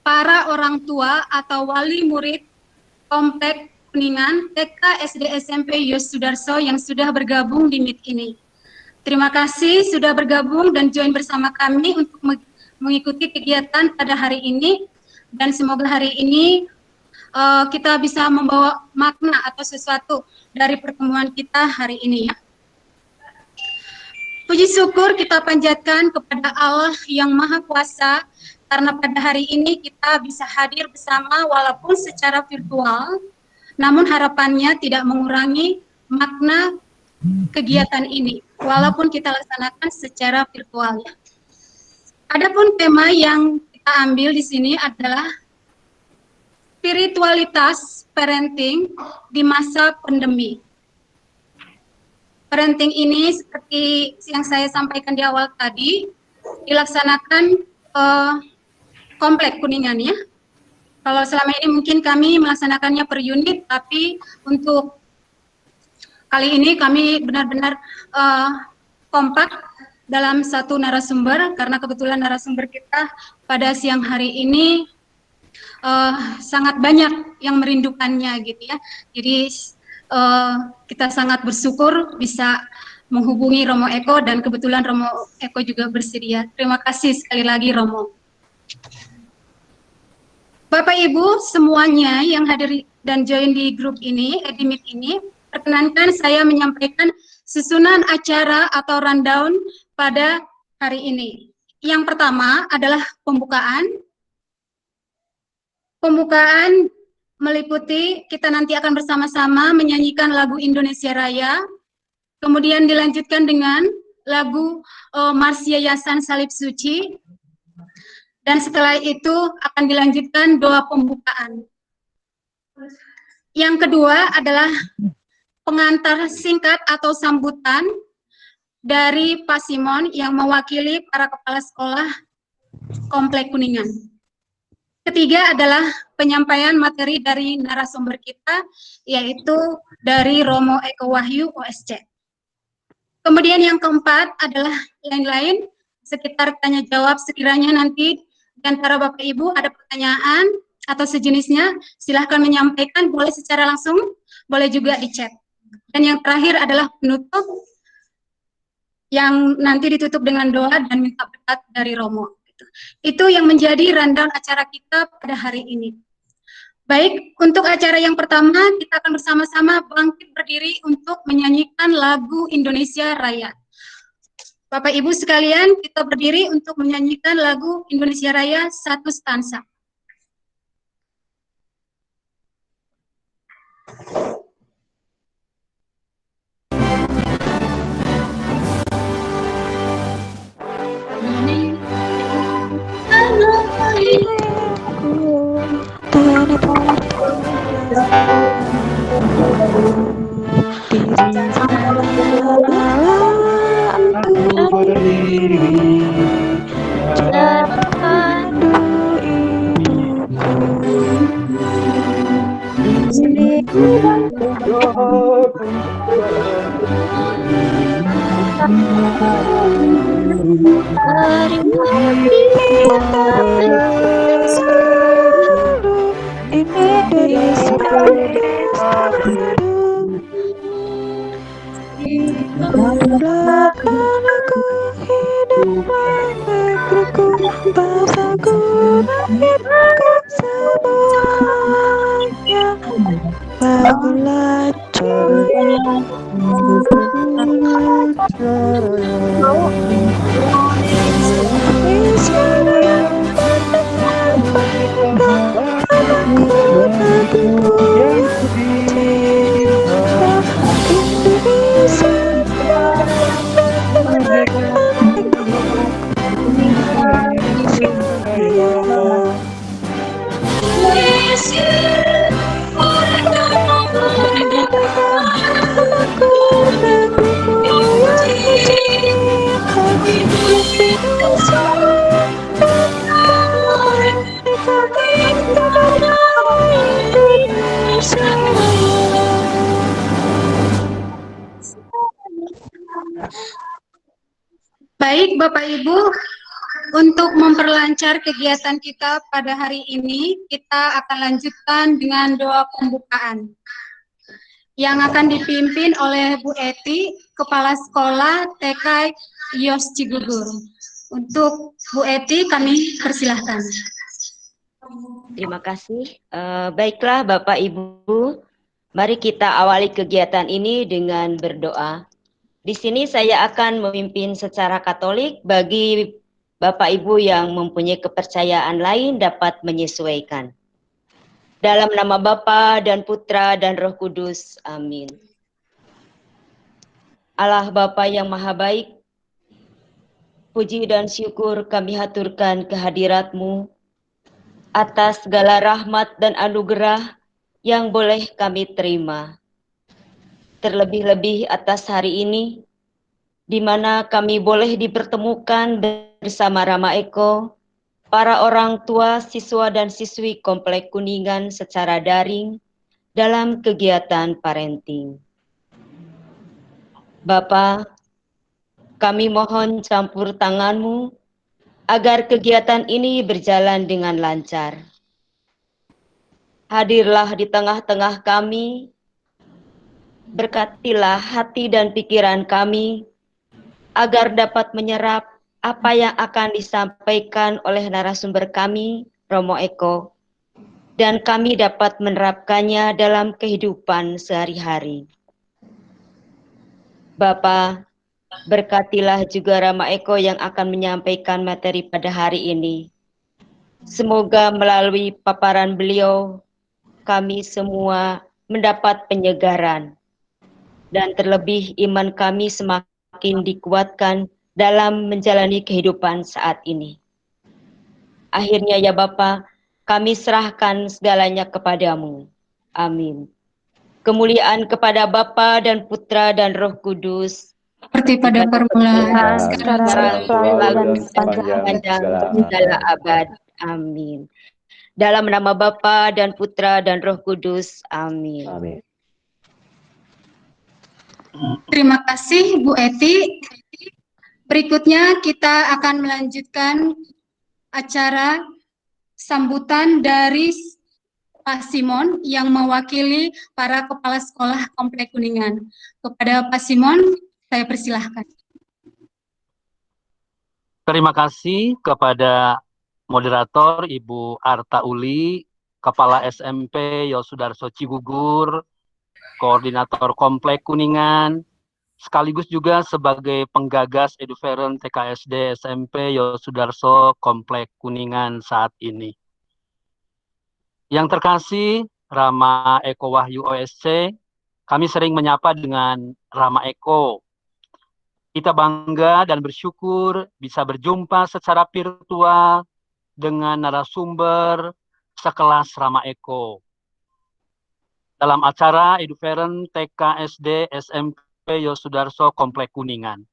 para orang tua atau wali murid Komplek Kuningan TK SD SMP Yos Sudarso yang sudah bergabung di Meet ini. Terima kasih sudah bergabung dan join bersama kami untuk mengikuti kegiatan pada hari ini, dan semoga hari ini kita bisa membawa makna atau sesuatu dari pertemuan kita hari ini ya. Puji syukur kita panjatkan kepada Allah yang Maha Kuasa karena pada hari ini kita bisa hadir bersama walaupun secara virtual, namun harapannya tidak mengurangi makna kegiatan ini walaupun kita laksanakan secara virtual ya. Adapun tema yang kita ambil di sini adalah spiritualitas parenting di masa pandemi. Parenting ini seperti yang saya sampaikan di awal tadi, dilaksanakan Komplek Kuningan ya. Kalau selama ini mungkin kami melaksanakannya per unit, tapi untuk kali ini kami benar-benar kompak dalam satu narasumber, karena kebetulan narasumber kita pada siang hari ini sangat banyak yang merindukannya gitu ya. Jadi kita sangat bersyukur bisa menghubungi Romo Eko, dan kebetulan Romo Eko juga bersedia. Terima kasih sekali lagi Romo. Bapak Ibu semuanya yang hadir dan join di grup ini, di Meet ini, perkenankan saya menyampaikan susunan acara atau rundown pada hari ini. Yang pertama adalah pembukaan. Pembukaan meliputi kita nanti akan bersama-sama menyanyikan lagu Indonesia Raya, kemudian dilanjutkan dengan lagu Mars Yayasan Salib Suci, dan setelah itu akan dilanjutkan doa pembukaan. Yang kedua adalah pengantar singkat atau sambutan dari Pak Simon yang mewakili para kepala sekolah Komplek Kuningan. Ketiga adalah penyampaian materi dari narasumber kita, yaitu dari Romo Eko Wahyu OSC. Kemudian yang keempat adalah lain-lain, sekitar tanya jawab sekiranya nanti di antara Bapak Ibu ada pertanyaan atau sejenisnya, silahkan menyampaikan, boleh secara langsung, boleh juga di chat. Dan yang terakhir adalah penutup, yang nanti ditutup dengan doa dan minta berkat dari Romo. Itu yang menjadi rundown acara kita pada hari ini. Baik, untuk acara yang pertama kita akan bersama-sama bangkit berdiri untuk menyanyikan lagu Indonesia Raya. Bapak Ibu sekalian, kita berdiri untuk menyanyikan lagu Indonesia Raya satu stansa. Baik Bapak Ibu, Untuk memperlancar kegiatan kita pada hari ini, kita akan lanjutkan dengan doa pembukaan yang akan dipimpin oleh Bu Eti, Kepala Sekolah TK Yos Cigugur. Untuk Bu Eti, kami persilahkan. Terima kasih. Baiklah Bapak Ibu, mari kita awali kegiatan ini dengan berdoa. Di sini saya akan memimpin secara Katolik, bagi Bapak Ibu yang mempunyai kepercayaan lain dapat menyesuaikan. Dalam nama Bapa dan Putra dan Roh Kudus. Amin. Allah Bapa yang Maha Baik, puji dan syukur kami haturkan kehadirat-Mu atas segala rahmat dan anugerah yang boleh kami terima. Terlebih-lebih atas hari ini, di mana kami boleh dipertemukan bersama Rama Eko, para orang tua, siswa dan siswi Komplek Kuningan secara daring dalam kegiatan parenting. Bapa, kami mohon campur tangan-Mu agar kegiatan ini berjalan dengan lancar. Hadirlah di tengah-tengah kami, berkatilah hati dan pikiran kami, agar dapat menyerap apa yang akan disampaikan oleh narasumber kami, Romo Eko, dan kami dapat menerapkannya dalam kehidupan sehari-hari. Bapa, berkatilah juga Rama Eko yang akan menyampaikan materi pada hari ini. Semoga melalui paparan beliau, kami semua mendapat penyegaran, dan terlebih iman kami semakin dikuatkan dalam menjalani kehidupan saat ini. Akhirnya ya Bapa, kami serahkan segalanya kepadamu. Amin. Kemuliaan kepada Bapa dan Putra dan Roh Kudus, Seperti pada permulaan, sekarang selalu dan sepanjang segala abad. Amin. Dalam nama Bapa dan Putra dan Roh Kudus. Amin. Amin. Terima kasih Bu Eti. Berikutnya kita akan melanjutkan acara sambutan dari Pak Simon yang mewakili para kepala sekolah Komplek Kuningan. Kepada Pak Simon, saya persilahkan. Terima kasih kepada moderator Ibu Arta Uli, Kepala SMP Yosudarso Cigugur, Koordinator Komplek Kuningan, sekaligus juga sebagai penggagas Eduferen TKSD SMP Yosudarso Komplek Kuningan saat ini. Yang terkasih, Rama Eko Wahyu OSC, kami sering menyapa dengan Rama Eko. Kita bangga dan bersyukur bisa berjumpa secara virtual dengan narasumber sekelas Rama Eko. Dalam acara Eduferen TKSD SMP Yosudarso Komplek Kuningan.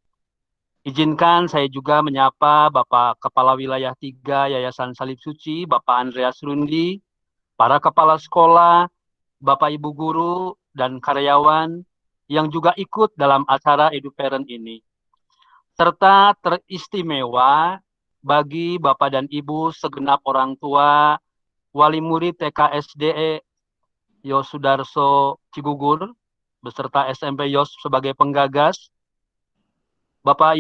Izinkan saya juga menyapa Bapak Kepala Wilayah 3 Yayasan Salib Suci, Bapak Andreas Rundi, para kepala sekolah, Bapak Ibu guru, dan karyawan yang juga ikut dalam acara Eduferen ini. Serta teristimewa bagi Bapak dan Ibu segenap orang tua, wali murid TKSD Yosudarso Cigugur, beserta SMP Yos sebagai penggagas, Bapak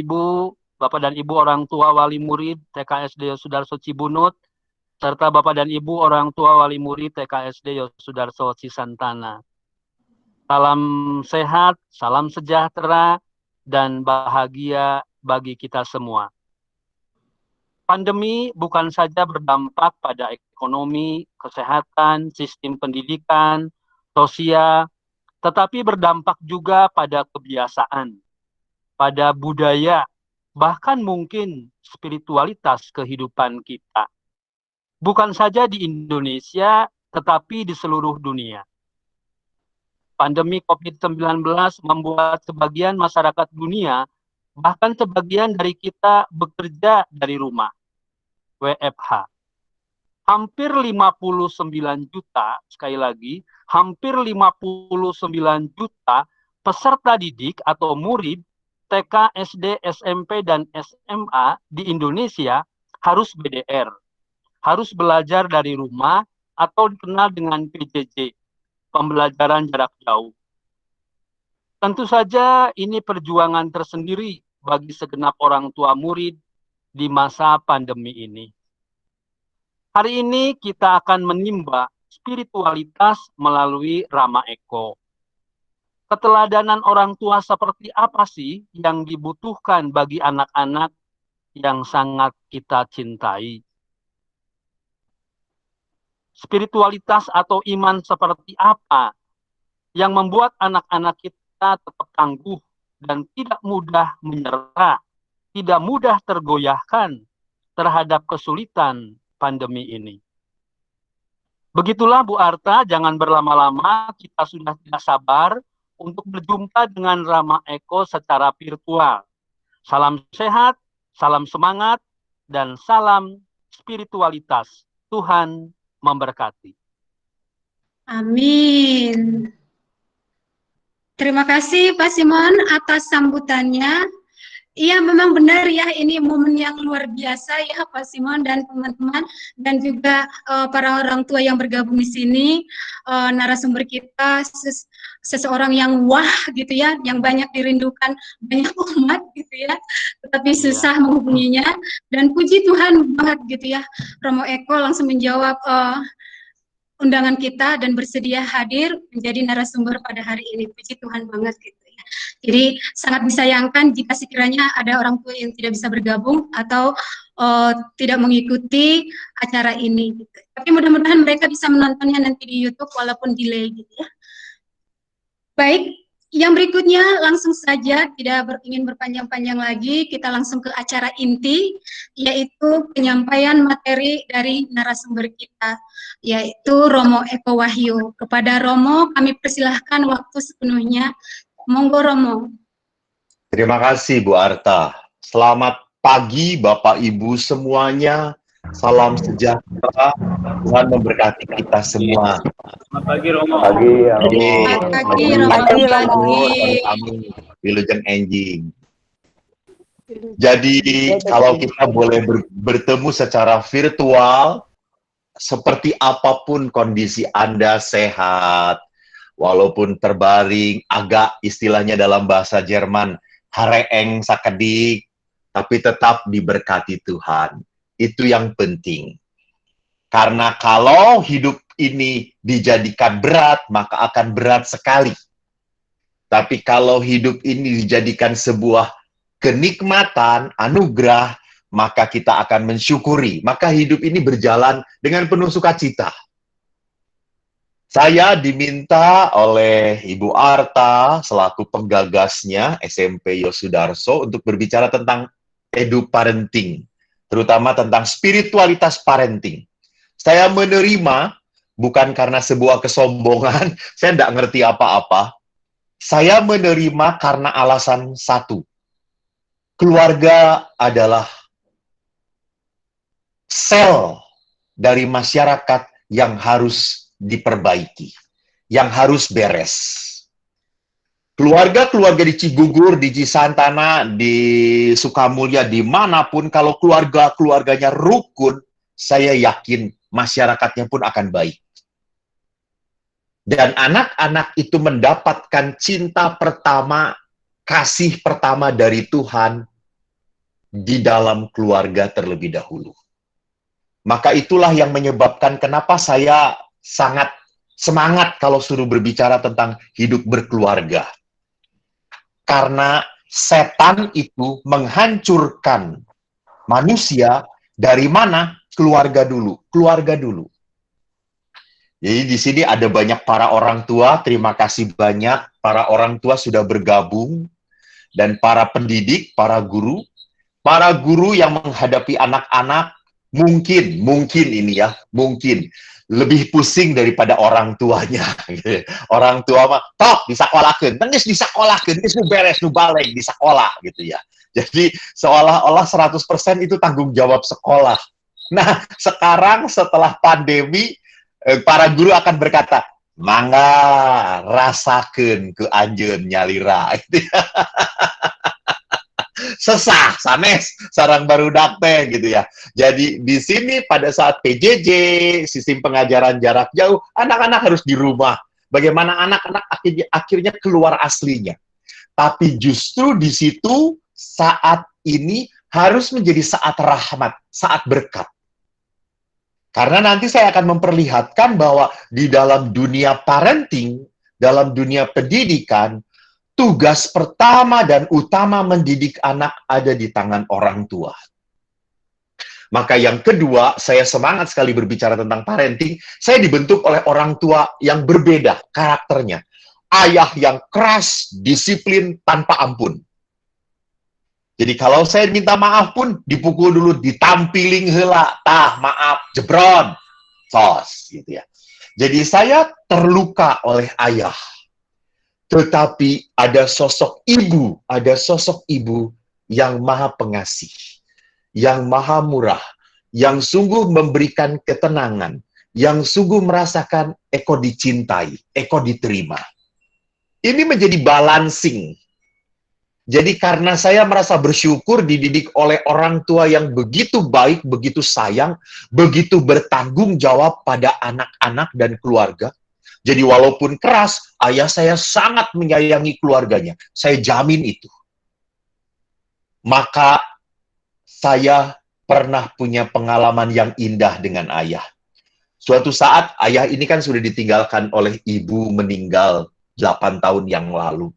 dan Ibu orang tua wali murid TKSD Yosudarso Cibunut, serta Bapak dan Ibu orang tua wali murid TKSD Yosudarso Cisantana. Salam sehat, salam sejahtera, dan bahagia bagi kita semua. Pandemi bukan saja berdampak pada ekonomi, kesehatan, sistem pendidikan, sosial, tetapi berdampak juga pada kebiasaan, pada budaya, bahkan mungkin spiritualitas kehidupan kita. Bukan saja di Indonesia, tetapi di seluruh dunia. Pandemi COVID-19 membuat sebagian masyarakat dunia, bahkan sebagian dari kita bekerja dari rumah, WFH. Hampir 59 juta, sekali lagi, hampir 59 juta peserta didik atau murid TK, SD, SMP, dan SMA di Indonesia harus BDR, harus belajar dari rumah atau dikenal dengan PJJ, pembelajaran jarak jauh. Tentu saja ini perjuangan tersendiri bagi segenap orang tua murid di masa pandemi ini. Hari ini kita akan menimba spiritualitas melalui Rama Eko. Keteladanan orang tua seperti apa sih yang dibutuhkan bagi anak-anak yang sangat kita cintai? Spiritualitas atau iman seperti apa yang membuat anak-anak kita tetap tangguh dan tidak mudah menyerah, tidak mudah tergoyahkan terhadap kesulitan pandemi ini. Begitulah Bu Arta, jangan berlama-lama, kita sudah tidak sabar untuk berjumpa dengan Rama Eko secara virtual. Salam sehat, salam semangat, dan salam spiritualitas. Tuhan memberkati. Amin. Terima kasih Pak Simon atas sambutannya. Iya, memang benar ya, ini momen yang luar biasa ya Pak Simon dan teman-teman, dan juga para orang tua yang bergabung di sini, narasumber kita seseorang yang wah gitu ya, yang banyak dirindukan banyak umat gitu ya, tetapi susah menghubunginya, dan puji Tuhan banget gitu ya, Romo Eko langsung menjawab undangan kita dan bersedia hadir menjadi narasumber pada hari ini. Puji Tuhan banget gitu ya. Jadi sangat disayangkan jika sekiranya ada orang tua yang tidak bisa bergabung atau tidak mengikuti acara ini gitu. Tapi mudah-mudahan mereka bisa menontonnya nanti di YouTube walaupun delay gitu ya. Baik, yang berikutnya langsung saja, tidak ingin berpanjang-panjang lagi, kita langsung ke acara inti, yaitu penyampaian materi dari narasumber kita, yaitu Romo Eko Wahyu. Kepada Romo, kami persilahkan waktu sepenuhnya. Monggo Romo. Terima kasih Bu Arta. Selamat pagi Bapak Ibu semuanya. Salam sejahtera. Tuhan memberkati kita semua. Selamat pagi Romo. Pagi, Selamat pagi Romo. Amin. Wilujeng enjing. Jadi kalau kita boleh bertemu secara virtual, seperti apapun kondisi Anda, sehat, walaupun terbaring, agak istilahnya dalam bahasa Jerman, hareeng sakedik, tapi tetap diberkati Tuhan. Itu yang penting. Karena kalau hidup ini dijadikan berat, maka akan berat sekali. Tapi kalau hidup ini dijadikan sebuah kenikmatan, anugerah, maka kita akan mensyukuri. Maka hidup ini berjalan dengan penuh sukacita. Saya diminta oleh Ibu Arta selaku penggagasnya SMP Yosudarso untuk berbicara tentang edu-parenting, terutama tentang spiritualitas parenting. Saya menerima bukan karena sebuah kesombongan, saya tidak ngerti apa-apa. Saya menerima karena alasan satu. Keluarga adalah sel dari masyarakat yang harus diperbaiki, yang harus beres. Keluarga-keluarga di Cigugur, di Cisantana, di Sukamulya, dimanapun, kalau keluarga-keluarganya rukun, saya yakin masyarakatnya pun akan baik. Dan anak-anak itu mendapatkan cinta pertama, kasih pertama dari Tuhan di dalam keluarga terlebih dahulu. Maka itulah yang menyebabkan kenapa saya sangat semangat kalau suruh berbicara tentang hidup berkeluarga. Karena setan itu menghancurkan manusia dari mana? Keluarga dulu, keluarga dulu. Jadi di sini ada banyak para orang tua, terima kasih banyak para orang tua sudah bergabung, dan para pendidik, para guru yang menghadapi anak-anak, mungkin ini ya, mungkin lebih pusing daripada orang tuanya. Orang tua mah, tok disakolahkeun, tengis disakolahkeun, geus nu beres nu balik di sekolah gitu ya. Jadi seolah-olah 100% itu tanggung jawab sekolah. Nah, sekarang setelah pandemi, para guru akan berkata, mangga rasakeun ke anjeun nyalira. Sesah, sanes, sarang barudak teh gitu ya. Jadi di sini pada saat PJJ, sistem pengajaran jarak jauh, anak-anak harus di rumah. Bagaimana anak-anak akhirnya keluar aslinya. Tapi justru di situ saat ini harus menjadi saat rahmat, saat berkat. Karena nanti saya akan memperlihatkan bahwa di dalam dunia parenting, dalam dunia pendidikan, tugas pertama dan utama mendidik anak ada di tangan orang tua. Maka yang kedua, saya semangat sekali berbicara tentang parenting, saya dibentuk oleh orang tua yang berbeda karakternya. Ayah yang keras, disiplin, tanpa ampun. Jadi kalau saya minta maaf pun, dipukul dulu, ditampiling heula, tah, maaf, jebron, sos, gitu ya. Jadi saya terluka oleh ayah. Tetapi ada sosok ibu yang maha pengasih, yang maha murah, yang sungguh memberikan ketenangan, yang sungguh merasakan Eko dicintai, Eko diterima. Ini menjadi balancing. Jadi karena saya merasa bersyukur dididik oleh orang tua yang begitu baik, begitu sayang, begitu bertanggung jawab pada anak-anak dan keluarga. Jadi walaupun keras, ayah saya sangat menyayangi keluarganya. Saya jamin itu. Maka saya pernah punya pengalaman yang indah dengan ayah. Suatu saat ayah ini kan sudah ditinggalkan oleh ibu, meninggal 8 tahun yang lalu.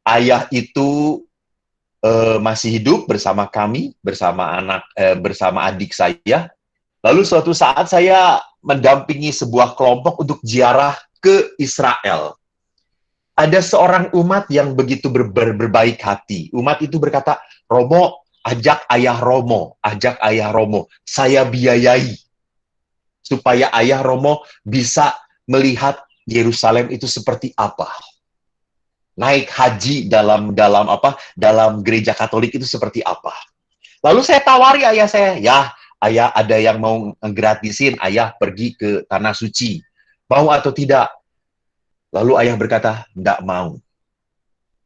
Ayah itu masih hidup bersama kami, bersama adik saya. Lalu suatu saat saya mendampingi sebuah kelompok untuk ziarah ke Israel. Ada seorang umat yang begitu berbaik hati. Umat itu berkata, Romo, ajak ayah Romo, saya biayai. Supaya ayah Romo bisa melihat Yerusalem itu seperti apa. Naik haji dalam gereja Katolik itu seperti apa. Lalu saya tawari ayah saya, ya ayah ada yang mau gratisin ayah pergi ke Tanah Suci. Mau atau tidak? Lalu ayah berkata, enggak mau.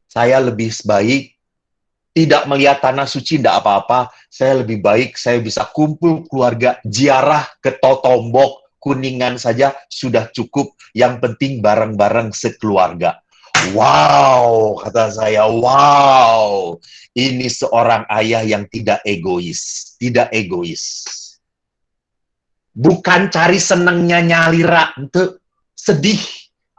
Saya lebih baik tidak melihat Tanah Suci, enggak apa-apa. Saya lebih baik, saya bisa kumpul keluarga, ziarah ke Totombok, Kuningan saja sudah cukup. Yang penting bareng-bareng sekeluarga. Wow, kata saya, wow. Ini seorang ayah yang tidak egois. Bukan cari senengnya nyalira, itu sedih.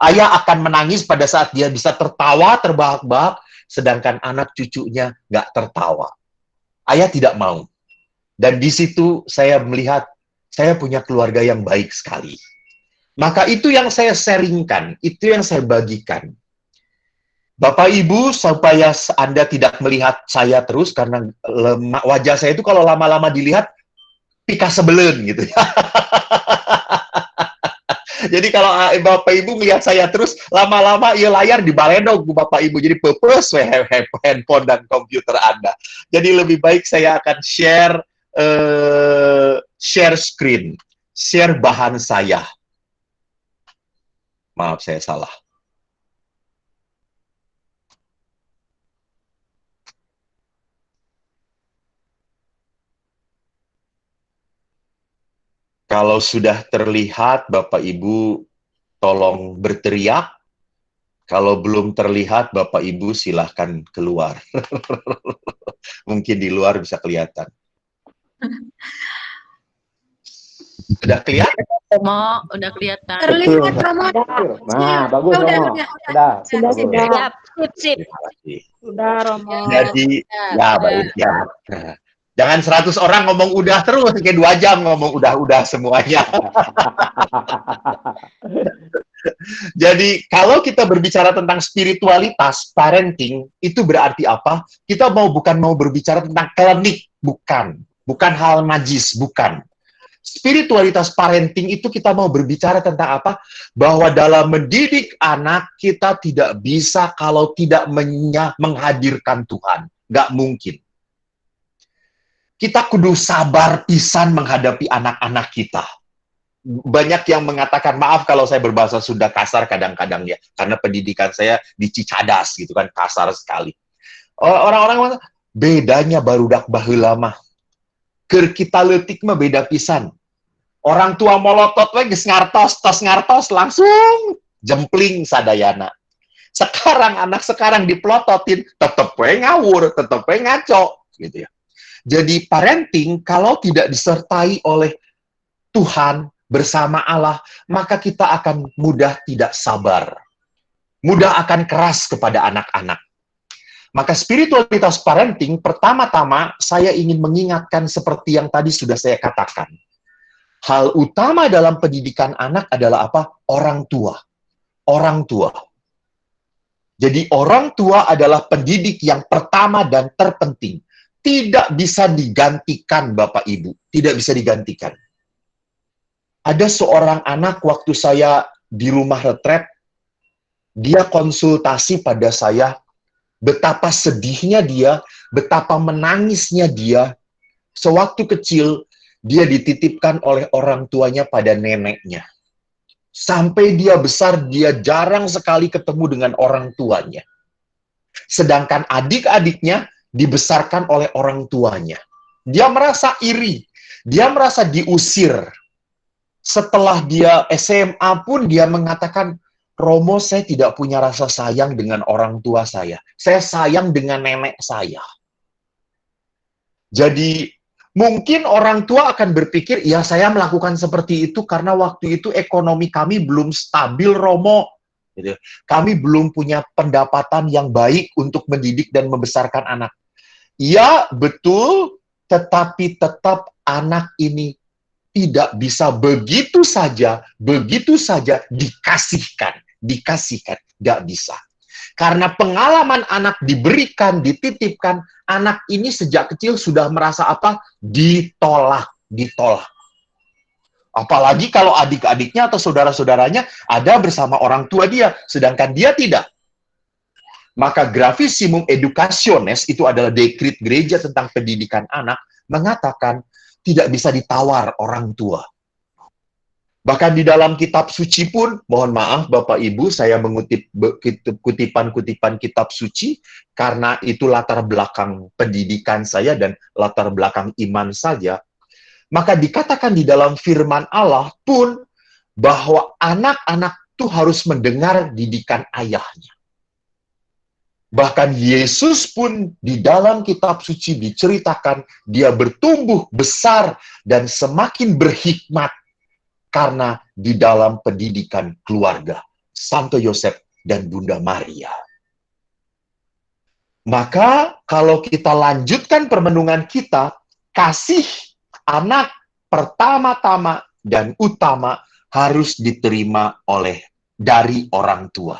Ayah akan menangis pada saat dia bisa tertawa, terbahak-bahak, sedangkan anak cucunya nggak tertawa. Ayah tidak mau. Dan di situ saya melihat, saya punya keluarga yang baik sekali. Maka itu yang saya sharingkan, itu yang saya bagikan. Bapak Ibu, supaya Anda tidak melihat saya terus, karena wajah saya itu kalau lama-lama dilihat, pika sebelen gitu ya. Jadi kalau Bapak Ibu melihat saya terus, lama-lama ya layar dibaledog Bapak Ibu. Jadi pepes handphone dan komputer Anda. Jadi lebih baik saya akan share screen, share bahan saya. Maaf, saya salah. Kalau sudah terlihat, Bapak Ibu tolong berteriak. Kalau belum terlihat, Bapak Ibu silahkan keluar. Mungkin di luar bisa kelihatan. Sudah kelihatan? Romo, udah kelihatan. Terlihat Romo. Nah, bagus Romo. Sudah. Siap. Sip. Sudah Romo. Jadi, ya baik ya. Jangan 100 orang ngomong udah terus, kayak 2 jam ngomong udah semuanya. Jadi, kalau kita berbicara tentang spiritualitas, parenting, itu berarti apa? Kita bukan mau berbicara tentang klinik, bukan hal najis, bukan. Spiritualitas parenting itu kita mau berbicara tentang apa? Bahwa dalam mendidik anak, kita tidak bisa kalau tidak menghadirkan Tuhan. Nggak mungkin. Kita kudu sabar pisan menghadapi anak-anak kita. Banyak yang mengatakan, maaf kalau saya berbahasa Sunda kasar kadang-kadang ya, karena pendidikan saya di Cicadas gitu kan, kasar sekali. Orang-orang bedanya barudak baheula mah. Keur kita leutik mah beda pisan. Orang tua molotot we geus ngartos, tos ngartos langsung jempling sadayana. Sekarang anak sekarang dipelototin, tetep we ngawur, tetep we ngaco, gitu ya. Jadi parenting kalau tidak disertai oleh Tuhan bersama Allah, maka kita akan mudah tidak sabar. Mudah akan keras kepada anak-anak. Maka spiritualitas parenting, pertama-tama saya ingin mengingatkan seperti yang tadi sudah saya katakan. Hal utama dalam pendidikan anak adalah apa? Orang tua. Orang tua. Jadi orang tua adalah pendidik yang pertama dan terpenting. Tidak bisa digantikan Bapak Ibu. Tidak bisa digantikan. Ada seorang anak waktu saya di rumah retret, dia konsultasi pada saya, betapa sedihnya dia, betapa menangisnya dia. Sewaktu kecil, dia dititipkan oleh orang tuanya pada neneknya. Sampai dia besar, dia jarang sekali ketemu dengan orang tuanya. Sedangkan adik-adiknya dibesarkan oleh orang tuanya. Dia merasa iri, dia merasa diusir. Setelah dia SMA pun dia mengatakan, Romo, saya tidak punya rasa sayang dengan orang tua saya. Saya sayang dengan nenek saya. Jadi, mungkin orang tua akan berpikir, ya saya melakukan seperti itu karena waktu itu ekonomi kami belum stabil, Romo. Gitu. Kami belum punya pendapatan yang baik untuk mendidik dan membesarkan anak. Ya, betul, tetapi tetap anak ini tidak bisa begitu saja dikasihkan, nggak bisa. Karena pengalaman anak diberikan, dititipkan, anak ini sejak kecil sudah merasa apa? Ditolak. Apalagi kalau adik-adiknya atau saudara-saudaranya ada bersama orang tua dia, sedangkan dia tidak. Maka Gravissimum Educationes, itu adalah dekrit gereja tentang pendidikan anak, mengatakan tidak bisa ditawar orang tua. Bahkan di dalam kitab suci pun, mohon maaf Bapak Ibu, saya mengutip kutipan-kutipan kitab suci, karena itu latar belakang pendidikan saya dan latar belakang iman saja. Maka dikatakan di dalam firman Allah pun, bahwa anak-anak itu harus mendengar didikan ayahnya. Bahkan Yesus pun di dalam kitab suci diceritakan, dia bertumbuh besar dan semakin berhikmat, karena di dalam pendidikan keluarga, Santo Yosef dan Bunda Maria. Maka kalau kita lanjutkan permenungan kita, kasih anak pertama-tama dan utama harus diterima dari orang tua.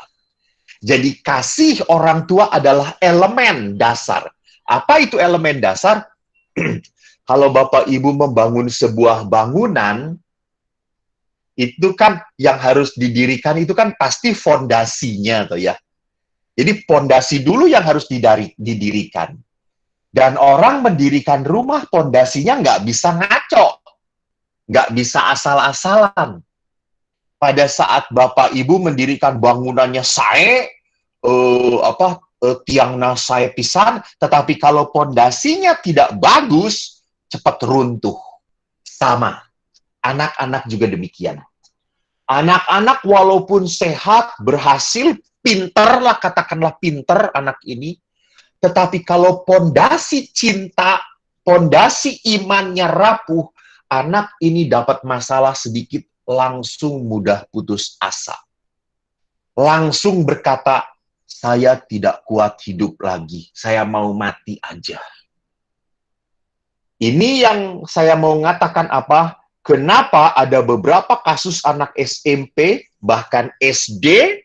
Jadi kasih orang tua adalah elemen dasar. Apa itu elemen dasar? Kalau Bapak Ibu membangun sebuah bangunan, itu kan yang harus didirikan itu kan pasti fondasinya tuh ya. Jadi fondasi dulu yang harus didirikan. Dan orang mendirikan rumah, fondasinya nggak bisa ngaco. Nggak bisa asal-asalan. Pada saat Bapak Ibu mendirikan bangunannya tiangna sae pisan, tetapi kalau fondasinya tidak bagus, cepat runtuh. Sama. Anak-anak juga demikian. Anak-anak walaupun sehat, berhasil, pinter lah, katakanlah pinter anak ini, tetapi kalau pondasi cinta, pondasi imannya rapuh, anak ini dapat masalah sedikit, langsung mudah putus asa. Langsung berkata, saya tidak kuat hidup lagi, saya mau mati aja. Ini yang saya mau ngatakan apa? Kenapa ada beberapa kasus anak SMP, bahkan SD,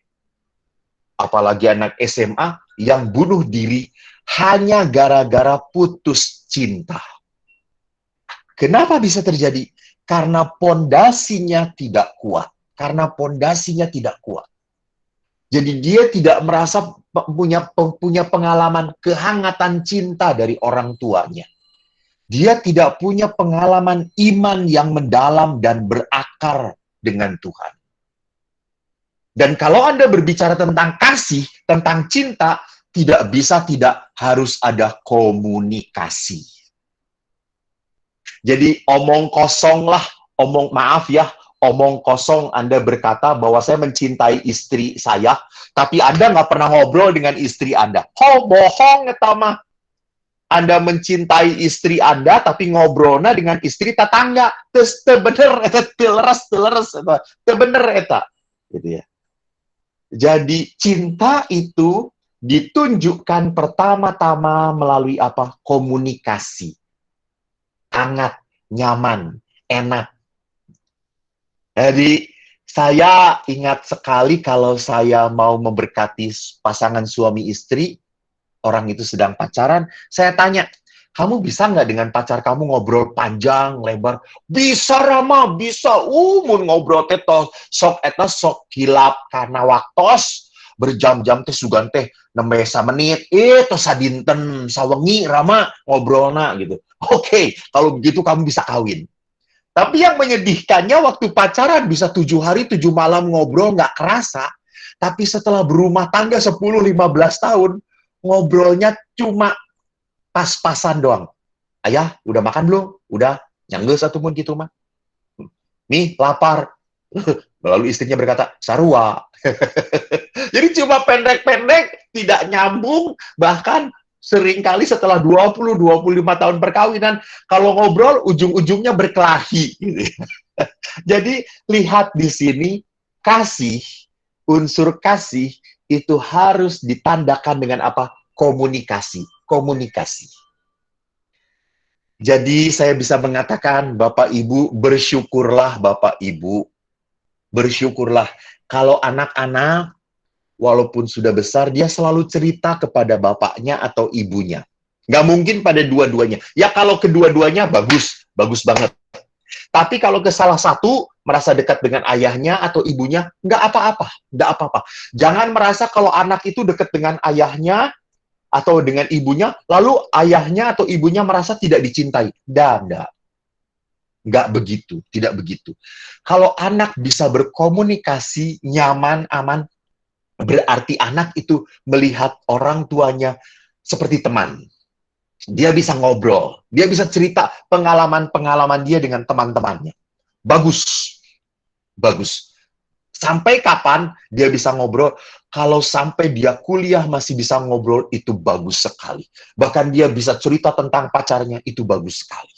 apalagi anak SMA, yang bunuh diri hanya gara-gara putus cinta. Kenapa bisa terjadi? Karena pondasinya tidak kuat. Jadi dia tidak merasa punya pengalaman kehangatan cinta dari orang tuanya. Dia tidak punya pengalaman iman yang mendalam dan berakar dengan Tuhan. Dan kalau Anda berbicara tentang kasih, tentang cinta, tidak harus ada komunikasi. Jadi omong kosong lah, omong kosong Anda berkata bahwa saya mencintai istri saya, tapi Anda nggak pernah ngobrol dengan istri Anda. Oh, bohong etama. Anda mencintai istri Anda, tapi ngobrolnya dengan istri tetangga. Terus bener, teleres, bener eta. Gitu ya. Jadi cinta itu ditunjukkan pertama-tama melalui apa? Komunikasi. Hangat, nyaman, enak. Jadi saya ingat sekali kalau saya mau memberkati pasangan suami istri, orang itu sedang pacaran, saya tanya, kamu bisa nggak dengan pacar kamu ngobrol panjang, lebar? Bisa, Rama, bisa. Mun ngobrol teh sok kilap karena waktos berjam-jam teh sugan teh 6 menit. Itu sadinten sawengi Rama ngobrolna gitu. Oke, kalau begitu kamu bisa kawin. Tapi yang menyedihkannya waktu pacaran bisa 7 hari 7 malam ngobrol nggak kerasa. Tapi setelah berumah tangga 10-15 tahun, ngobrolnya cuma pas-pasan doang. Ayah, udah makan belum? Udah, nyanggeus satu mun gitu mah. Nih, lapar. Lalu istrinya berkata, sarua. Jadi cuma pendek-pendek, tidak nyambung, bahkan seringkali setelah 20-25 tahun perkawinan, kalau ngobrol, ujung-ujungnya berkelahi. Jadi, lihat di sini, kasih, unsur kasih, itu harus ditandakan dengan apa? Komunikasi. Komunikasi. Jadi saya bisa mengatakan, Bapak Ibu, bersyukurlah Bapak Ibu. Bersyukurlah kalau anak-anak, walaupun sudah besar, dia selalu cerita kepada bapaknya atau ibunya. Nggak mungkin pada dua-duanya. Ya kalau kedua-duanya bagus, bagus banget. Tapi kalau ke salah satu, merasa dekat dengan ayahnya atau ibunya, nggak apa-apa, nggak apa-apa. Jangan merasa kalau anak itu dekat dengan ayahnya atau dengan ibunya, lalu ayahnya atau ibunya merasa tidak dicintai. Nggak begitu, tidak begitu. Kalau anak bisa berkomunikasi nyaman, aman, berarti anak itu melihat orang tuanya seperti teman. Dia bisa ngobrol, dia bisa cerita pengalaman-pengalaman dia dengan teman-temannya. Bagus. Bagus. Sampai kapan dia bisa ngobrol? Kalau sampai dia kuliah masih bisa ngobrol, itu bagus sekali. Bahkan dia bisa cerita tentang pacarnya, itu bagus sekali.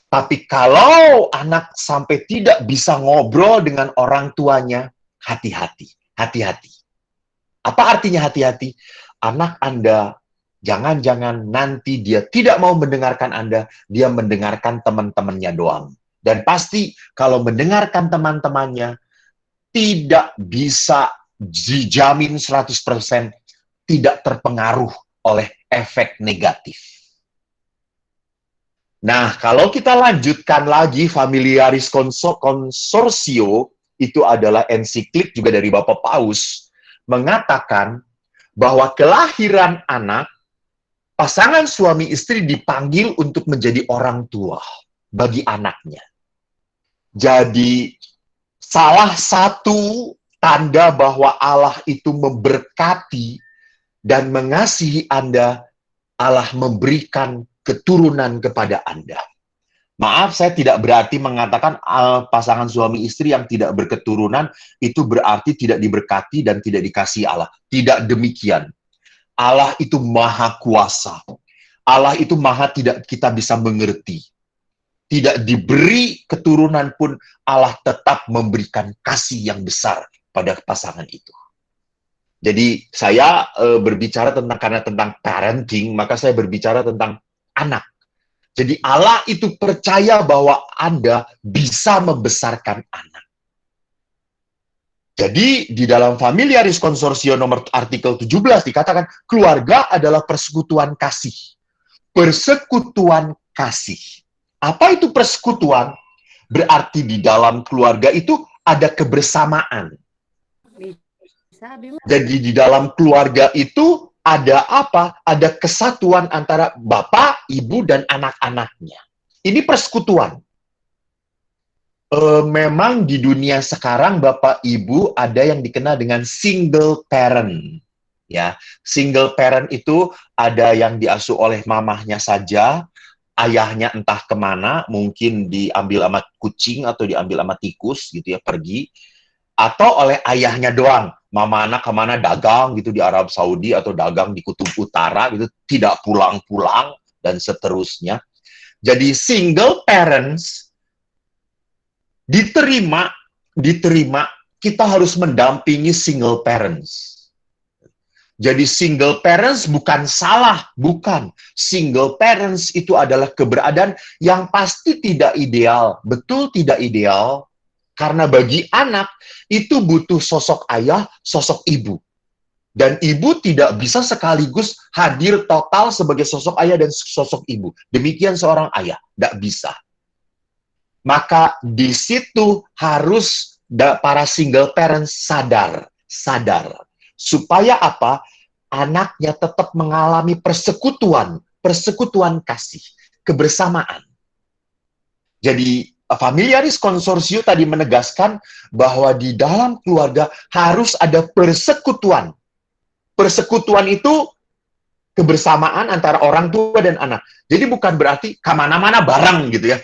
Tapi kalau anak sampai tidak bisa ngobrol dengan orang tuanya, hati-hati. Hati-hati. Apa artinya hati-hati? Anak Anda, jangan-jangan nanti dia tidak mau mendengarkan Anda, dia mendengarkan teman-temannya doang. Dan pasti kalau mendengarkan teman-temannya, tidak bisa dijamin 100% tidak terpengaruh oleh efek negatif. Nah, kalau kita lanjutkan lagi, Familiaris Consortio, itu adalah ensiklik juga dari Bapak Paus, mengatakan bahwa kelahiran anak, pasangan suami istri dipanggil untuk menjadi orang tua bagi anaknya. Jadi, salah satu tanda bahwa Allah itu memberkati dan mengasihi Anda, Allah memberikan keturunan kepada Anda. Maaf, saya tidak berarti mengatakan pasangan suami istri yang tidak berketurunan itu berarti tidak diberkati dan tidak dikasihi Allah. Tidak demikian. Allah itu maha kuasa. Allah itu maha tidak kita bisa mengerti. Tidak diberi keturunan pun Allah tetap memberikan kasih yang besar pada pasangan itu. Jadi saya berbicara tentang parenting, maka saya berbicara tentang anak. Jadi Allah itu percaya bahwa Anda bisa membesarkan anak. Jadi di dalam Familiaris Consortio nomor artikel 17 dikatakan keluarga adalah persekutuan kasih. Persekutuan kasih. Apa itu persekutuan? Berarti di dalam keluarga itu ada kebersamaan. Jadi di dalam keluarga itu ada apa? Ada kesatuan antara bapak, ibu, dan anak-anaknya. Ini persekutuan. Memang di dunia sekarang bapak, ibu ada yang dikenal dengan single parent. Ya, single parent itu ada yang diasuh oleh mamahnya saja, ayahnya entah kemana, mungkin diambil sama kucing atau diambil sama tikus gitu ya, pergi, atau oleh ayahnya doang. Mama anak kemana dagang gitu di Arab Saudi atau dagang di Kutub Utara gitu, tidak pulang-pulang dan seterusnya. Jadi single parents diterima, kita harus mendampingi single parents. Jadi single parents bukan salah, bukan. Single parents itu adalah keberadaan yang pasti tidak ideal. Betul tidak ideal, karena bagi anak itu butuh sosok ayah, sosok ibu. Dan ibu tidak bisa sekaligus hadir total sebagai sosok ayah dan sosok ibu. Demikian seorang ayah, tidak bisa. Maka di situ harus para single parents sadar. Supaya apa? Anaknya tetap mengalami persekutuan kasih, kebersamaan. Jadi Familiaris Consortio tadi menegaskan bahwa di dalam keluarga harus ada persekutuan. Persekutuan itu kebersamaan antara orang tua dan anak. Jadi bukan berarti kemana-mana bareng gitu ya.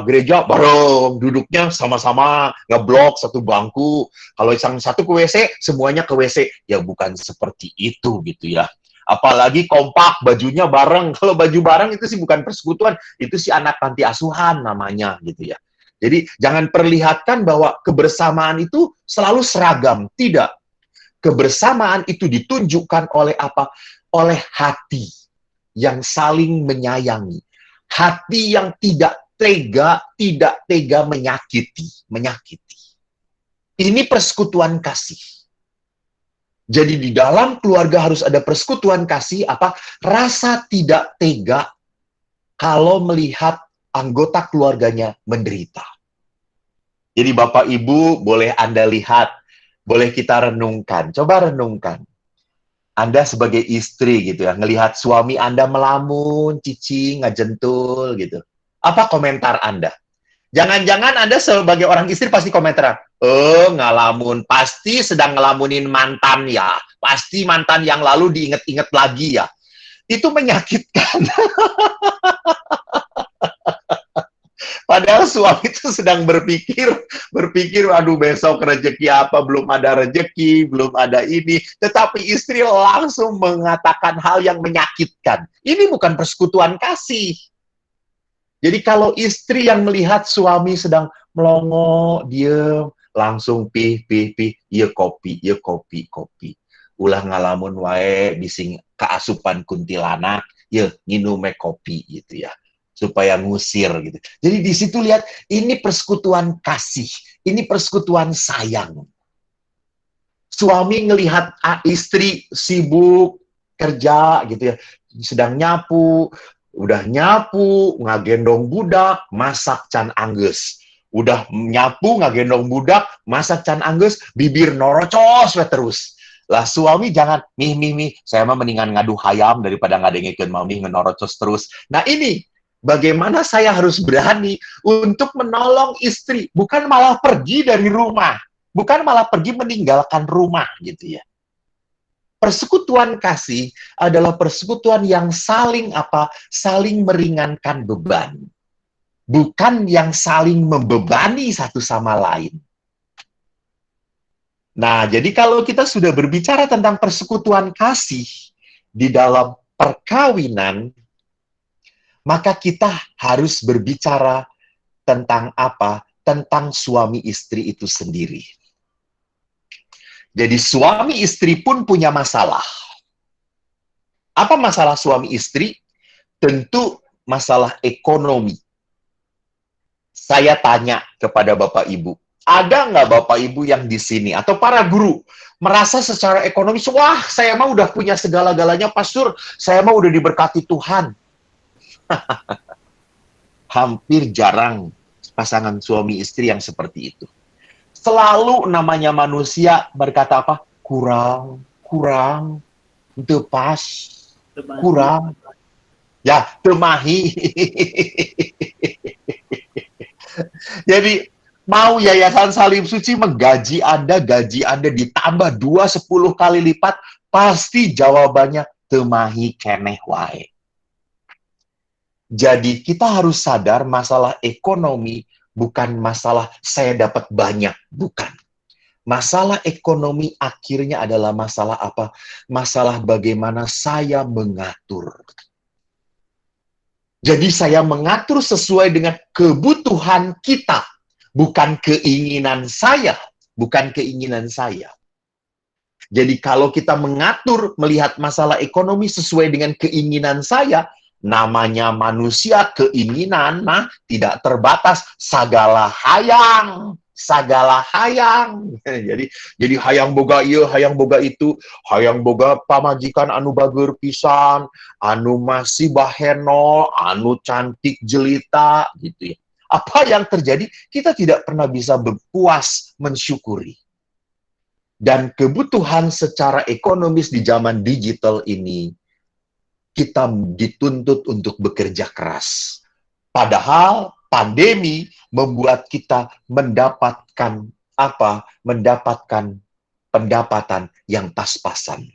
Gereja bareng, duduknya sama-sama, ngeblok satu bangku. Kalau yang satu ke WC, semuanya ke WC. Ya bukan seperti itu gitu ya. Apalagi kompak, bajunya bareng. Kalau baju bareng itu sih bukan persekutuan, itu sih anak panti asuhan namanya gitu ya. Jadi jangan perlihatkan bahwa kebersamaan itu selalu seragam. Tidak. Kebersamaan itu ditunjukkan oleh apa? Oleh hati yang saling menyayangi. Hati yang tidak tega menyakiti. Ini persekutuan kasih. Jadi di dalam keluarga harus ada persekutuan kasih, apa? Rasa tidak tega kalau melihat anggota keluarganya menderita. Jadi Bapak Ibu boleh Anda lihat, boleh kita renungkan. Coba renungkan. Anda sebagai istri gitu ya, ngelihat suami Anda melamun, cicing, ngajentul gitu. Apa komentar Anda? Jangan-jangan Anda sebagai orang istri pasti komentar, ngalamun, pasti sedang ngelamunin mantan ya. Pasti mantan yang lalu diinget-inget lagi ya. Itu menyakitkan. Padahal suami itu sedang berpikir, aduh besok rezeki apa, belum ada rezeki, belum ada ini. Tetapi istri langsung mengatakan hal yang menyakitkan. Ini bukan persekutuan kasih. Jadi kalau istri yang melihat suami sedang melongo, diem, langsung iya kopi. Ulah ngalamun wae bising keasupan kuntilanak, ya nginume kopi gitu ya. Supaya ngusir gitu. Jadi di situ lihat, ini persekutuan kasih, ini persekutuan sayang. Suami ngelihat istri sibuk kerja gitu ya, sedang nyapu, udah nyapu, ngagendong budak, masak can anggeus. Udah nyapu, ngagendong budak, masak can anggeus, bibir norocos we terus. Lah suami jangan, mih, saya mah mendingan ngadu hayam daripada ngadengikeun mami ngenorocos terus. Nah ini, bagaimana saya harus berani untuk menolong istri, bukan malah pergi dari rumah, bukan malah pergi meninggalkan rumah gitu ya. Persekutuan kasih adalah persekutuan yang saling saling meringankan beban, bukan yang saling membebani satu sama lain. Nah, jadi kalau kita sudah berbicara tentang persekutuan kasih di dalam perkawinan, maka kita harus berbicara tentang apa? Tentang suami istri itu sendiri. Jadi suami istri pun punya masalah. Apa masalah suami istri? Tentu masalah ekonomi. Saya tanya kepada Bapak Ibu, ada nggak Bapak Ibu yang di sini, atau para guru, merasa secara ekonomis, wah saya mah udah punya segala-galanya, Pastor, saya mah udah diberkati Tuhan. Hampir jarang pasangan suami istri yang seperti itu. Selalu namanya manusia berkata apa? Kurang, itu pas, kurang. Ya, temahi. Jadi Mau Yayasan Salib Suci menggaji Anda, gaji Anda ditambah 10 kali lipat, pasti jawabannya temahi keneh wae. Jadi kita harus sadar masalah ekonomi bukan masalah saya dapat banyak, bukan. Masalah ekonomi akhirnya adalah masalah apa? Masalah bagaimana saya mengatur. Jadi saya mengatur sesuai dengan kebutuhan kita. Bukan keinginan saya, bukan keinginan saya. Jadi kalau kita mengatur melihat masalah ekonomi sesuai dengan keinginan saya, namanya manusia keinginan mah tidak terbatas, sagala hayang. Jadi hayang boga ieu, hayang boga itu, hayang boga pamajikan anu bager pisan, anu masih baheno, anu cantik jelita gitu ya. Apa yang terjadi? Kita tidak pernah bisa berpuas mensyukuri. Dan kebutuhan secara ekonomis di zaman digital ini, kita dituntut untuk bekerja keras. Padahal pandemi membuat kita mendapatkan apa? Mendapatkan pendapatan yang pas-pasan.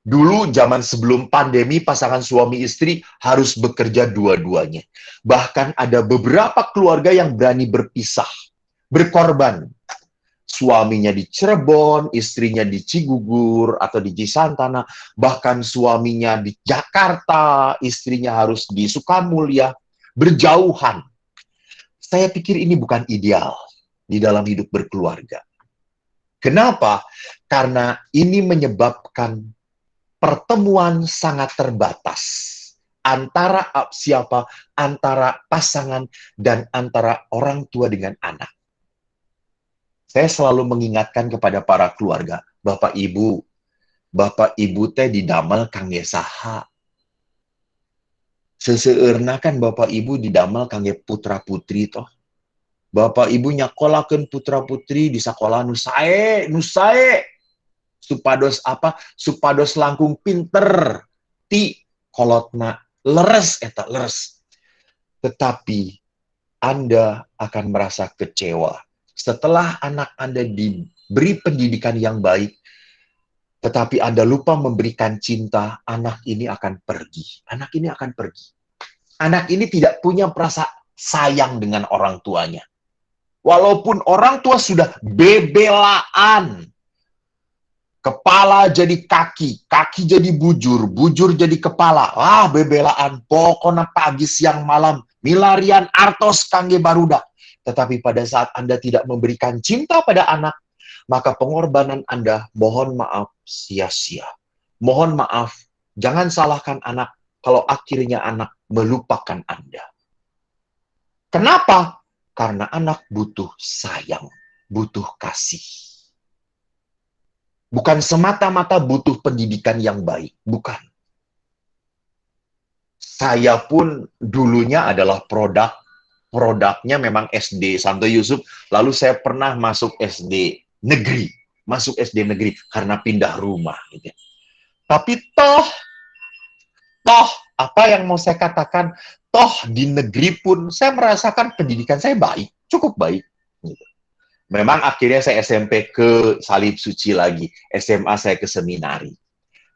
Dulu zaman sebelum pandemi pasangan suami istri harus bekerja dua-duanya. Bahkan ada beberapa keluarga yang berani berpisah, berkorban. Suaminya di Cirebon, istrinya di Cigugur atau di Cisantana, bahkan suaminya di Jakarta, istrinya harus di Sukamulya, berjauhan. Saya pikir ini bukan ideal di dalam hidup berkeluarga. Kenapa? Karena ini menyebabkan pertemuan sangat terbatas antara siapa? Antara pasangan dan antara orang tua dengan anak. Saya selalu mengingatkan kepada para keluarga, Bapak Ibu teh didamel kangge saha. Seseueurna kan Bapak Ibu didamel kangge putra putri toh. Bapak Ibu nyakolakeun putra putri di sekolah nu sae. Supados apa? Supados langkung pinter, ti kolotna leres eta leres. Tetapi Anda akan merasa kecewa setelah anak Anda diberi pendidikan yang baik, tetapi Anda lupa memberikan cinta, anak ini akan pergi. Anak ini akan pergi. Anak ini tidak punya perasa sayang dengan orang tuanya. Walaupun orang tua sudah bebelaan, kepala jadi kaki, kaki jadi bujur, bujur jadi kepala. Bebelaan, pokoknya pagi siang malam, milarian artos kangge barudak. Tetapi pada saat Anda tidak memberikan cinta pada anak, maka pengorbanan Anda, mohon maaf, sia-sia. Mohon maaf, jangan salahkan anak kalau akhirnya anak melupakan Anda. Kenapa? Karena anak butuh sayang, butuh kasih. Bukan semata-mata butuh pendidikan yang baik, bukan. Saya pun dulunya adalah produknya memang SD Santo Yusuf, lalu saya pernah masuk SD negeri, karena pindah rumah gitu. Tapi toh apa yang mau saya katakan, toh di negeri pun saya merasakan pendidikan saya baik, cukup baik gitu. Memang akhirnya saya SMP ke Salib Suci lagi, SMA saya ke seminari.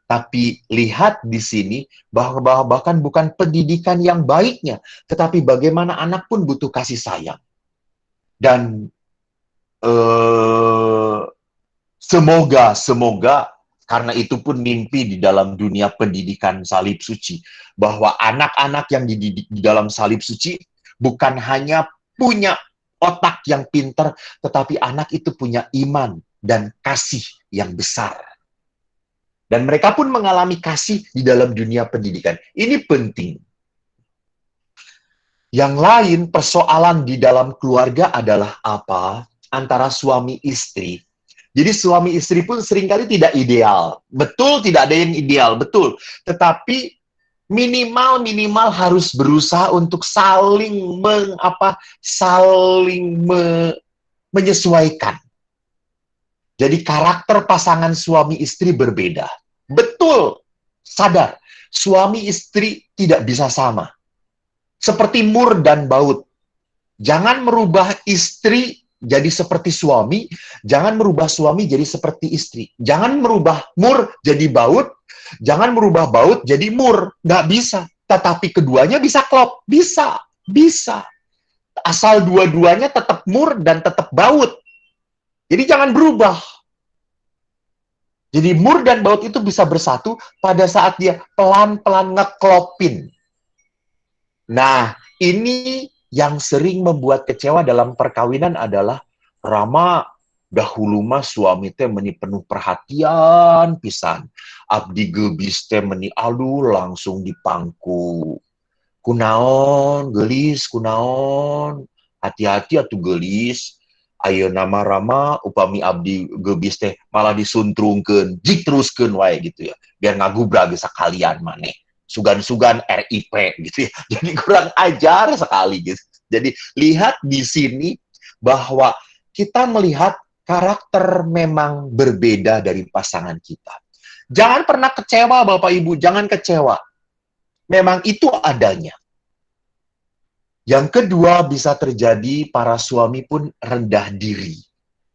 Tapi lihat di sini bahwa bahkan bukan pendidikan yang baiknya, tetapi bagaimana anak pun butuh kasih sayang. Dan semoga karena itu pun mimpi di dalam dunia pendidikan Salib Suci, bahwa anak-anak yang dididik di dalam Salib Suci bukan hanya punya otak yang pintar, tetapi anak itu punya iman dan kasih yang besar. Dan mereka pun mengalami kasih di dalam dunia pendidikan. Ini penting. Yang lain, persoalan di dalam keluarga adalah apa? Antara suami istri. Jadi suami istri pun seringkali tidak ideal. Betul, tidak ada yang ideal, betul. Tetapi minimal harus berusaha untuk menyesuaikan. Jadi karakter pasangan suami istri berbeda. Betul, sadar. Suami istri tidak bisa sama. Seperti mur dan baut. Jangan merubah istri jadi seperti suami, jangan merubah suami jadi seperti istri. Jangan merubah mur jadi baut, jangan merubah baut jadi mur. Nggak bisa. Tetapi keduanya bisa klop. Bisa. Bisa. Asal dua-duanya tetap mur dan tetap baut. Jadi jangan berubah. Jadi mur dan baut itu bisa bersatu pada saat dia pelan-pelan ngeklopin. Nah, ini yang sering membuat kecewa dalam perkawinan adalah Rama dahulu mah suami teh meni penuh perhatian pisan. Abdi gebis teh meni aduh langsung dipangku. Kunaon gelis kunaon. Hati-hati atuh gelis. Ayo nama Rama upami abdi gebis teh malah disuntrungkeun, jik teruskeun wae gitu ya. Biar ngagubrag sakalian maneh. Sugan-sugan RIP gitu ya. Jadi kurang ajar sekali gitu. Jadi lihat di sini bahwa kita melihat karakter memang berbeda dari pasangan kita. Jangan pernah kecewa Bapak Ibu, jangan kecewa. Memang itu adanya. Yang kedua bisa terjadi para suami pun rendah diri.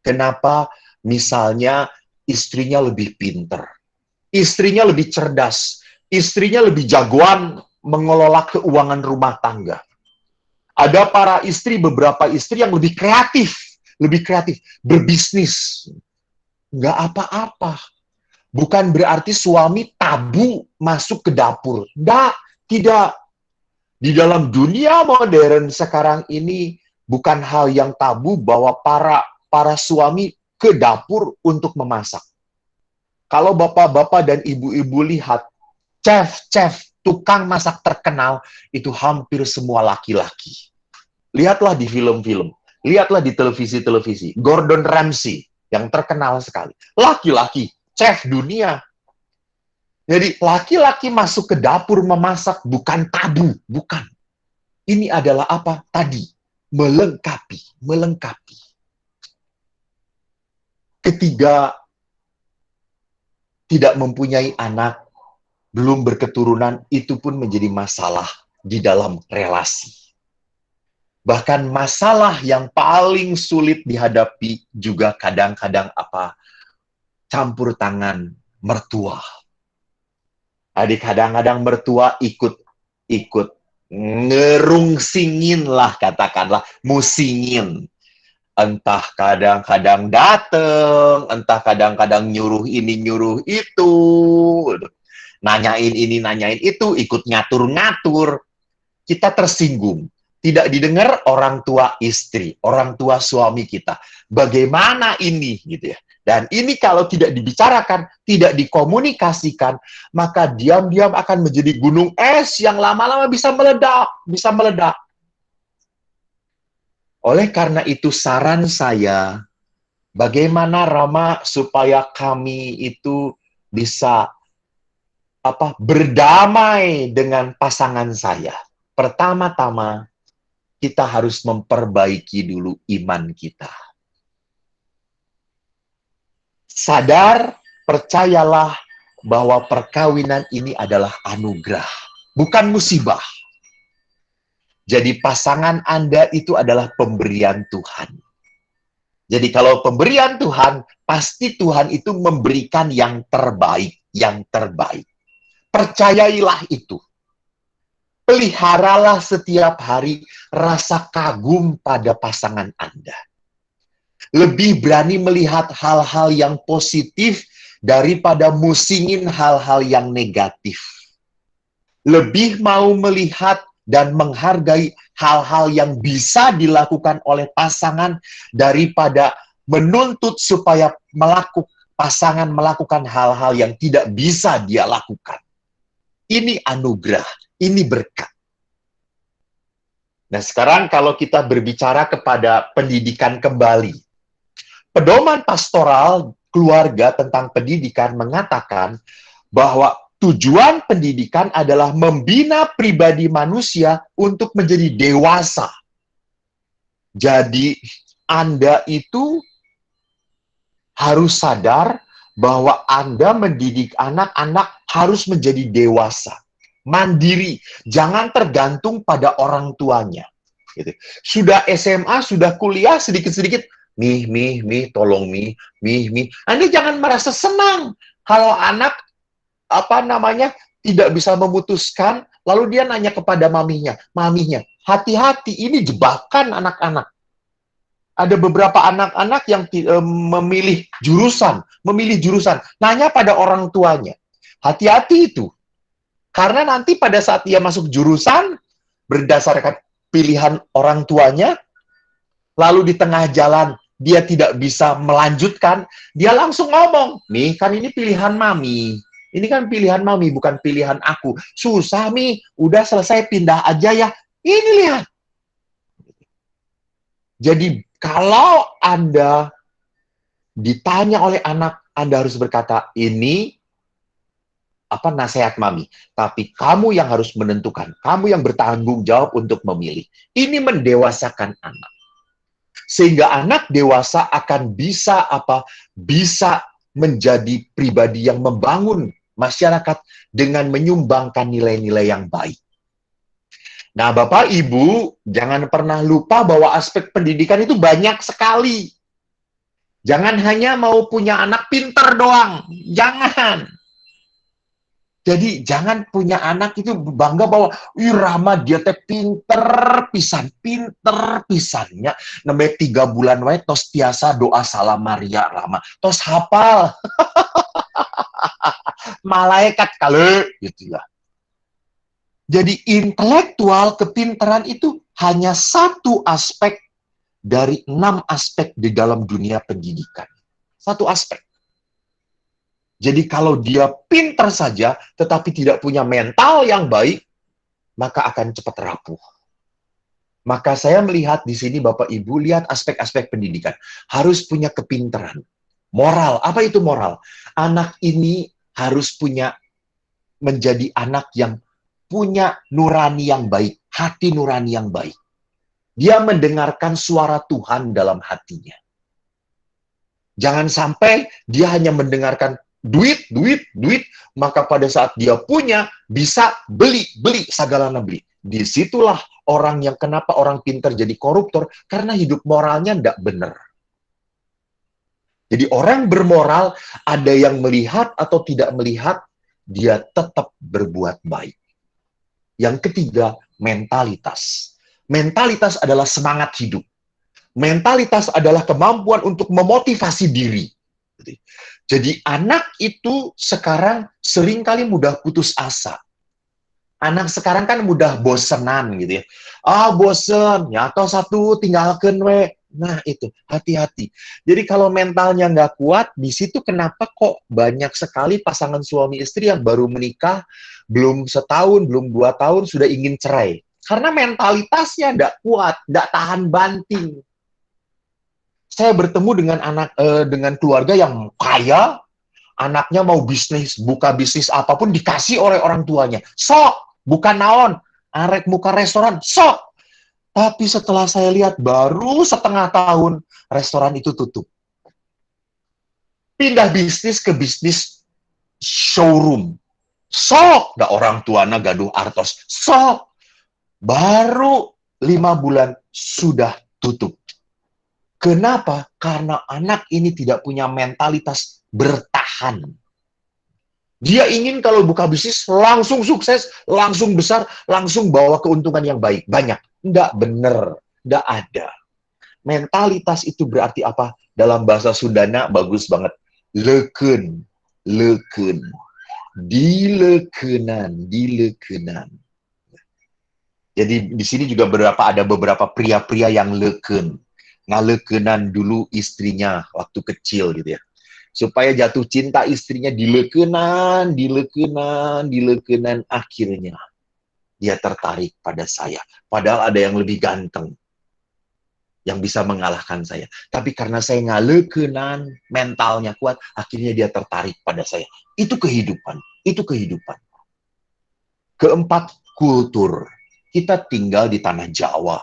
Kenapa? Misalnya istrinya lebih pinter, istrinya lebih cerdas, istrinya lebih jagoan mengelola keuangan rumah tangga. Ada para istri, beberapa istri yang lebih kreatif, berbisnis. Nggak apa-apa. Bukan berarti suami tabu masuk ke dapur. Tidak. Di dalam dunia modern sekarang ini, bukan hal yang tabu bahwa para suami ke dapur untuk memasak. Kalau bapak-bapak dan ibu-ibu lihat, chef, tukang masak terkenal, itu hampir semua laki-laki. Lihatlah di film-film, lihatlah di televisi-televisi. Gordon Ramsay, yang terkenal sekali. Laki-laki, chef dunia. Jadi, laki-laki masuk ke dapur memasak bukan tabu, bukan. Ini adalah apa? Tadi, melengkapi. Ketiga, tidak mempunyai anak, belum berketurunan, itu pun menjadi masalah di dalam relasi. Bahkan masalah yang paling sulit dihadapi juga kadang-kadang apa? Campur tangan mertua. Adik kadang-kadang mertua ikut ngerungsingin lah, katakanlah, musingin. Entah kadang-kadang dateng, entah kadang-kadang nyuruh ini, nyuruh itu. Nanyain ini, nanyain itu, ikut ngatur-ngatur. Kita tersinggung. Tidak didengar orang tua istri, orang tua suami kita. Bagaimana ini? Gitu ya. Dan ini kalau tidak dibicarakan, tidak dikomunikasikan, maka diam-diam akan menjadi gunung es yang lama-lama bisa meledak. Oleh karena itu saran saya, bagaimana Rama supaya kami itu bisa berdamai dengan pasangan saya. Pertama-tama, kita harus memperbaiki dulu iman kita. Sadar, percayalah bahwa perkawinan ini adalah anugerah, bukan musibah. Jadi pasangan Anda itu adalah pemberian Tuhan. Jadi kalau pemberian Tuhan, pasti Tuhan itu memberikan yang terbaik, Percayailah itu. Peliharalah setiap hari rasa kagum pada pasangan Anda. Lebih berani melihat hal-hal yang positif daripada musingin hal-hal yang negatif. Lebih mau melihat dan menghargai hal-hal yang bisa dilakukan oleh pasangan daripada menuntut supaya pasangan melakukan hal-hal yang tidak bisa dia lakukan. Ini anugerah, ini berkat. Nah, sekarang kalau kita berbicara kepada pendidikan kembali. Pedoman pastoral keluarga tentang pendidikan mengatakan bahwa tujuan pendidikan adalah membina pribadi manusia untuk menjadi dewasa. Jadi, Anda itu harus sadar bahwa Anda mendidik anak-anak harus menjadi dewasa, mandiri, jangan tergantung pada orang tuanya. Gitu. Sudah SMA, sudah kuliah, sedikit-sedikit, Mi, tolong Mi. Anda jangan merasa senang kalau anak tidak bisa memutuskan, lalu dia nanya kepada maminya, hati-hati, ini jebakan anak-anak. Ada beberapa anak-anak yang memilih jurusan, nanya pada orang tuanya. Hati-hati itu. Karena nanti pada saat dia masuk jurusan, berdasarkan pilihan orang tuanya, lalu di tengah jalan dia tidak bisa melanjutkan, dia langsung ngomong, nih kan ini pilihan mami. Ini kan pilihan mami, bukan pilihan aku. Susah, Mi. Udah selesai, pindah aja ya. Ini lihat. Jadi, kalau Anda ditanya oleh anak, Anda harus berkata, ini nasihat mami. Tapi kamu yang harus menentukan. Kamu yang bertanggung jawab untuk memilih. Ini mendewasakan anak. Sehingga anak dewasa akan bisa bisa menjadi pribadi yang membangun masyarakat dengan menyumbangkan nilai-nilai yang baik. Nah, Bapak Ibu, jangan pernah lupa bahwa aspek pendidikan itu banyak sekali. Jangan hanya mau punya anak pintar doang. Jangan. Jadi, jangan punya anak itu bangga bahwa, Rama dia teh pinter pisannya. Namanya 3 bulan wae tos tiasa doa salam Maria Rama. Tos hafal. Malaikat kali gitu ya. Jadi intelektual kepintaran itu hanya satu aspek dari 6 aspek di dalam dunia pendidikan. Satu aspek. Jadi kalau dia pintar saja tetapi tidak punya mental yang baik, maka akan cepat rapuh. Maka saya melihat di sini Bapak Ibu, lihat aspek-aspek pendidikan. Harus punya kepintaran. Moral, apa itu moral? Anak ini harus menjadi anak yang punya nurani yang baik, hati nurani yang baik. Dia mendengarkan suara Tuhan dalam hatinya. Jangan sampai dia hanya mendengarkan duit, maka pada saat dia punya, bisa beli, segalanya beli. Disitulah kenapa orang pintar jadi koruptor, karena hidup moralnya tidak benar. Jadi orang bermoral, ada yang melihat atau tidak melihat, dia tetap berbuat baik. Yang ketiga, mentalitas. Mentalitas adalah semangat hidup. Mentalitas adalah kemampuan untuk memotivasi diri. Jadi anak itu sekarang seringkali mudah putus asa. Anak sekarang kan mudah bosenan gitu ya. Bosen, nyato satu, tinggalkan we. Nah itu, hati-hati. Jadi kalau mentalnya nggak kuat, di situ kenapa kok banyak sekali pasangan suami istri yang baru menikah, belum setahun, belum 2 tahun, sudah ingin cerai. Karena mentalitasnya nggak kuat, nggak tahan banting. Saya bertemu dengan keluarga yang kaya, anaknya mau buka bisnis apapun, dikasih oleh orang tuanya. Sok, bukan naon, arek muka restoran, sok. Tapi setelah saya lihat, baru setengah tahun, restoran itu tutup. Pindah bisnis ke bisnis showroom. Sok, dah orang tuanya gaduh artos. Sok, baru 5 bulan sudah tutup. Kenapa? Karena anak ini tidak punya mentalitas bertahan. Dia ingin kalau buka bisnis langsung sukses, langsung besar, langsung bawa keuntungan yang baik, banyak. Nggak bener, nggak ada. Mentalitas itu berarti apa? Dalam bahasa Sundana bagus banget. Leukeun, dileukeunnan. Jadi di sini juga ada beberapa pria-pria yang leukeun. Ngaleukeunnan dulu istrinya waktu kecil gitu ya. Supaya jatuh cinta istrinya dileukeunnan, akhirnya dia tertarik pada saya. Padahal ada yang lebih ganteng yang bisa mengalahkan saya. Tapi karena saya ngaleukeunnan, mentalnya kuat, akhirnya dia tertarik pada saya. Itu kehidupan. Keempat, kultur. Kita tinggal di tanah Jawa.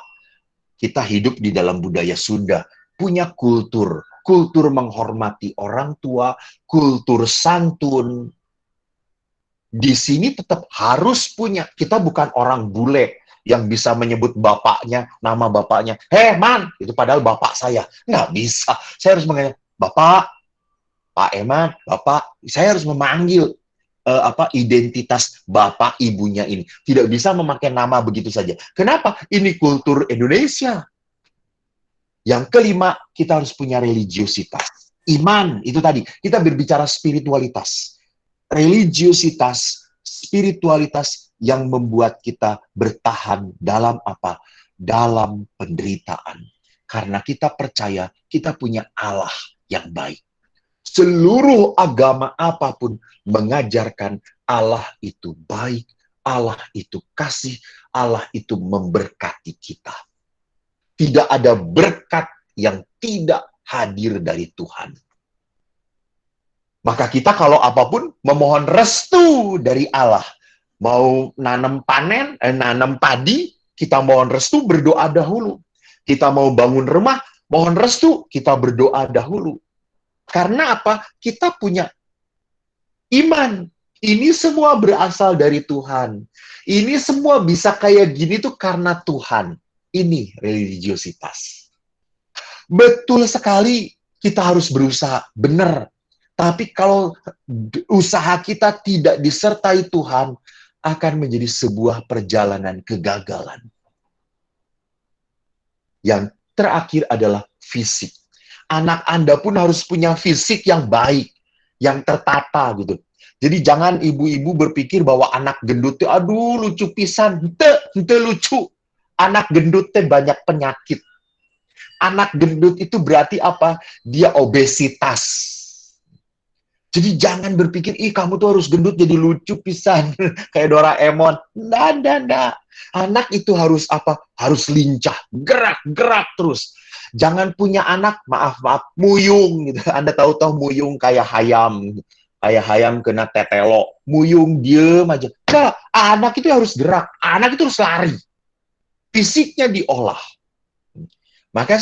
Kita hidup di dalam budaya Sunda. Punya kultur menghormati orang tua, kultur santun. Di sini tetap harus punya. Kita bukan orang bule. yang bisa menyebut bapaknya, nama bapaknya. Heh, Man, itu padahal bapak saya. Nggak bisa. Saya harus mengatakan, Bapak, Pak Eman, Bapak, saya harus memanggil identitas bapak ibunya ini. Tidak bisa memakai nama begitu saja. Kenapa? Ini kultur Indonesia. Yang kelima, kita harus punya religiositas. Iman, itu tadi. Kita berbicara spiritualitas. Religiositas, spiritualitas yang membuat kita bertahan dalam apa? Dalam penderitaan. Karena kita percaya kita punya Allah yang baik. Seluruh agama apapun mengajarkan Allah itu baik, Allah itu kasih, Allah itu memberkati kita. Tidak ada berkat yang tidak hadir dari Tuhan. Maka kita kalau apapun memohon restu dari Allah. Mau nanam padi, kita mohon restu, berdoa dahulu. Kita mau bangun rumah, mohon restu, kita berdoa dahulu. Karena apa? Kita punya iman. Ini semua berasal dari Tuhan. Ini semua bisa kayak gini tuh karena Tuhan. Ini religiositas. Betul sekali, kita harus berusaha. Benar. Tapi kalau usaha kita tidak disertai Tuhan, akan menjadi sebuah perjalanan kegagalan. Yang terakhir adalah fisik. Anak Anda pun harus punya fisik yang baik, yang tertata gitu. Jadi jangan ibu-ibu berpikir bahwa anak gendut itu, aduh lucu pisan, ente lucu. Anak gendut teh banyak penyakit. Anak gendut itu berarti apa? Dia obesitas. Jadi jangan berpikir, ih kamu tuh harus gendut jadi lucu pisan. Kayak Doraemon. Nggak. Anak itu harus apa? Harus lincah, gerak terus. Jangan punya anak, maaf, muyung gitu. Anda tahu muyung kayak hayam. Kayak hayam kena tetelo. Muyung, diem aja. Nggak, anak itu harus gerak. Anak itu harus lari. Fisiknya diolah. Maka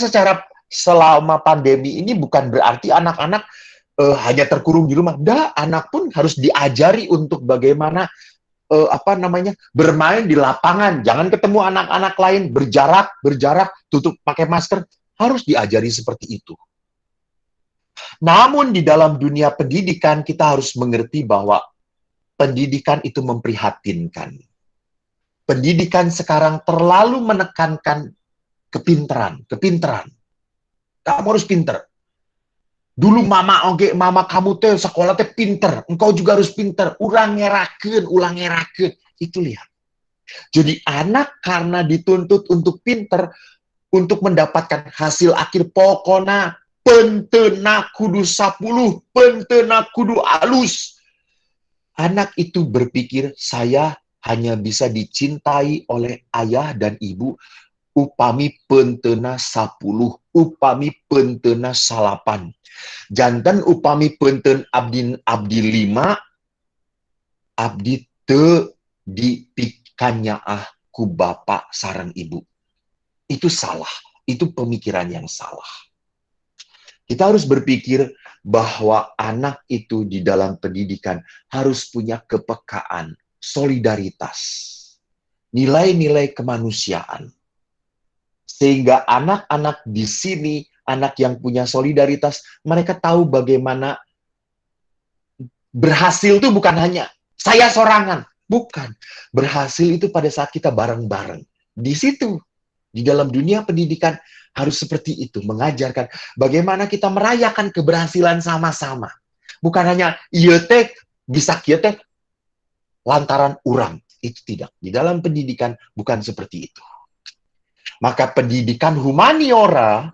selama pandemi ini bukan berarti anak-anak hanya terkurung di rumah. Anak pun harus diajari untuk bagaimana bermain di lapangan. Jangan ketemu anak-anak lain, berjarak, tutup pakai masker. Harus diajari seperti itu. Namun di dalam dunia pendidikan kita harus mengerti bahwa pendidikan itu memprihatinkan. Pendidikan sekarang terlalu menekankan kepintaran. Kamu harus pinter. Dulu mama kamu teh sekolah teh pinter, engkau juga harus pinter. Ulang ngerakeun. Itu lihat. Jadi anak karena dituntut untuk pinter, untuk mendapatkan hasil akhir pokona pentena kudu 10, pentena kudu alus. Anak itu berpikir saya hanya bisa dicintai oleh ayah dan ibu upami pentena 10, upami pentena 8. Jantan upami penten abdi 5, abdi teu dipikannya ku bapak sareng ibu. Itu salah. Itu pemikiran yang salah. Kita harus berpikir bahwa anak itu di dalam pendidikan harus punya kepekaan, solidaritas, nilai-nilai kemanusiaan. Sehingga anak-anak di sini, anak yang punya solidaritas, mereka tahu bagaimana berhasil itu bukan hanya saya sorangan. Bukan. Berhasil itu pada saat kita bareng-bareng. Di situ, di dalam dunia pendidikan, harus seperti itu. Mengajarkan bagaimana kita merayakan keberhasilan sama-sama. Bukan hanya, iya teh, bisa kia teh, lantaran urang. Itu tidak. Di dalam pendidikan, bukan seperti itu. Maka pendidikan humaniora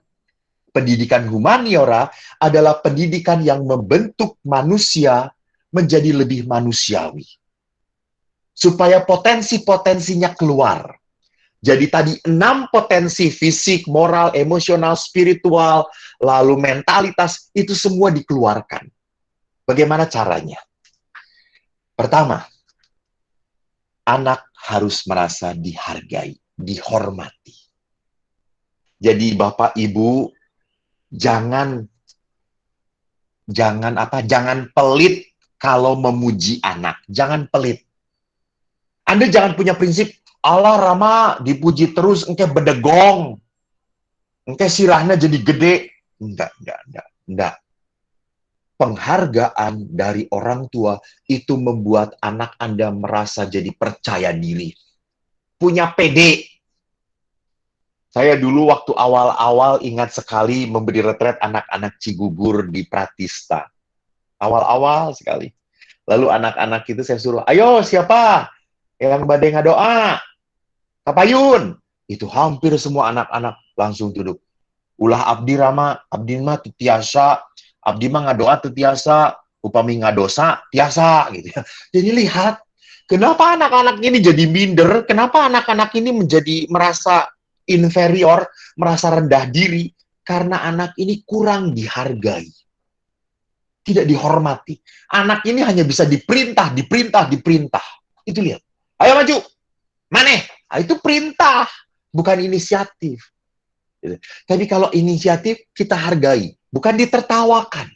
adalah pendidikan yang membentuk manusia menjadi lebih manusiawi. Supaya potensi-potensinya keluar. Jadi tadi 6 potensi fisik, moral, emosional, spiritual, lalu mentalitas, itu semua dikeluarkan. Bagaimana caranya? Pertama, anak harus merasa dihargai, dihormati. Jadi Bapak Ibu jangan pelit kalau memuji anak. Jangan pelit. Anda jangan punya prinsip Allah Rama dipuji terus, engke bedegong. Engke sirahnya jadi gede. Enggak. Penghargaan dari orang tua itu membuat anak Anda merasa jadi percaya diri. Punya PD. Saya dulu waktu awal-awal ingat sekali memberi retret anak-anak Cigugur di Pratista. Awal-awal sekali. Lalu anak-anak itu saya suruh, ayo siapa yang badai ngadoa? Kapayun. Itu hampir semua anak-anak langsung duduk. Ulah abdi Rama, abdi mah tiasa, abdi mah ngadoa tiasa, upami ngadosa tiasa gitu ya. Jadi lihat, kenapa anak-anak ini jadi minder? Kenapa anak-anak ini menjadi merasa inferior, merasa rendah diri? Karena anak ini kurang dihargai. Tidak dihormati. Anak ini hanya bisa diperintah. Itu lihat. Ayo maju. Maneh? Itu perintah, bukan inisiatif. Tapi kalau inisiatif kita hargai, bukan ditertawakan.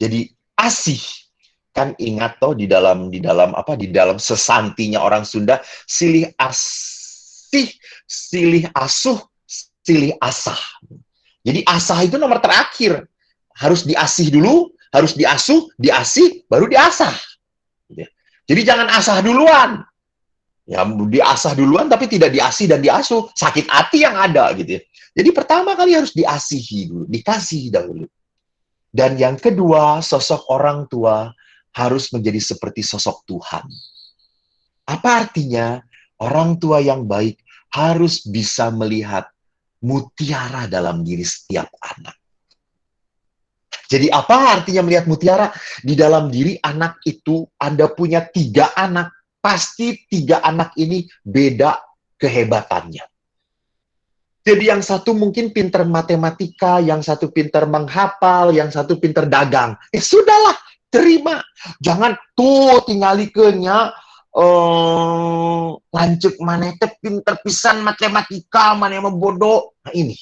Jadi asih, kan ingat toh di dalam sesantinya orang Sunda, silih asih, silih asuh, silih asah. Jadi asah itu nomor terakhir. Harus diasih dulu, harus diasuh, diasih, baru diasah. Jadi jangan asah duluan. Ya, diasah duluan tapi tidak diasih dan diasuh, sakit hati yang ada gitu ya. Jadi pertama kali harus diasihi dulu, dikasih dahulu. Dan yang kedua, sosok orang tua harus menjadi seperti sosok Tuhan. Apa artinya? Orang tua yang baik harus bisa melihat mutiara dalam diri setiap anak. Jadi apa artinya melihat mutiara? Di dalam diri anak itu, Anda punya 3 anak, pasti 3 anak ini beda kehebatannya. Jadi yang satu mungkin pinter matematika, yang satu pinter menghafal, yang satu pinter dagang. Sudahlah, terima. Jangan tuh tinggalikeunnya lanjut mana teh pinter pisan matematika, mana yang bodoh. Nah ini.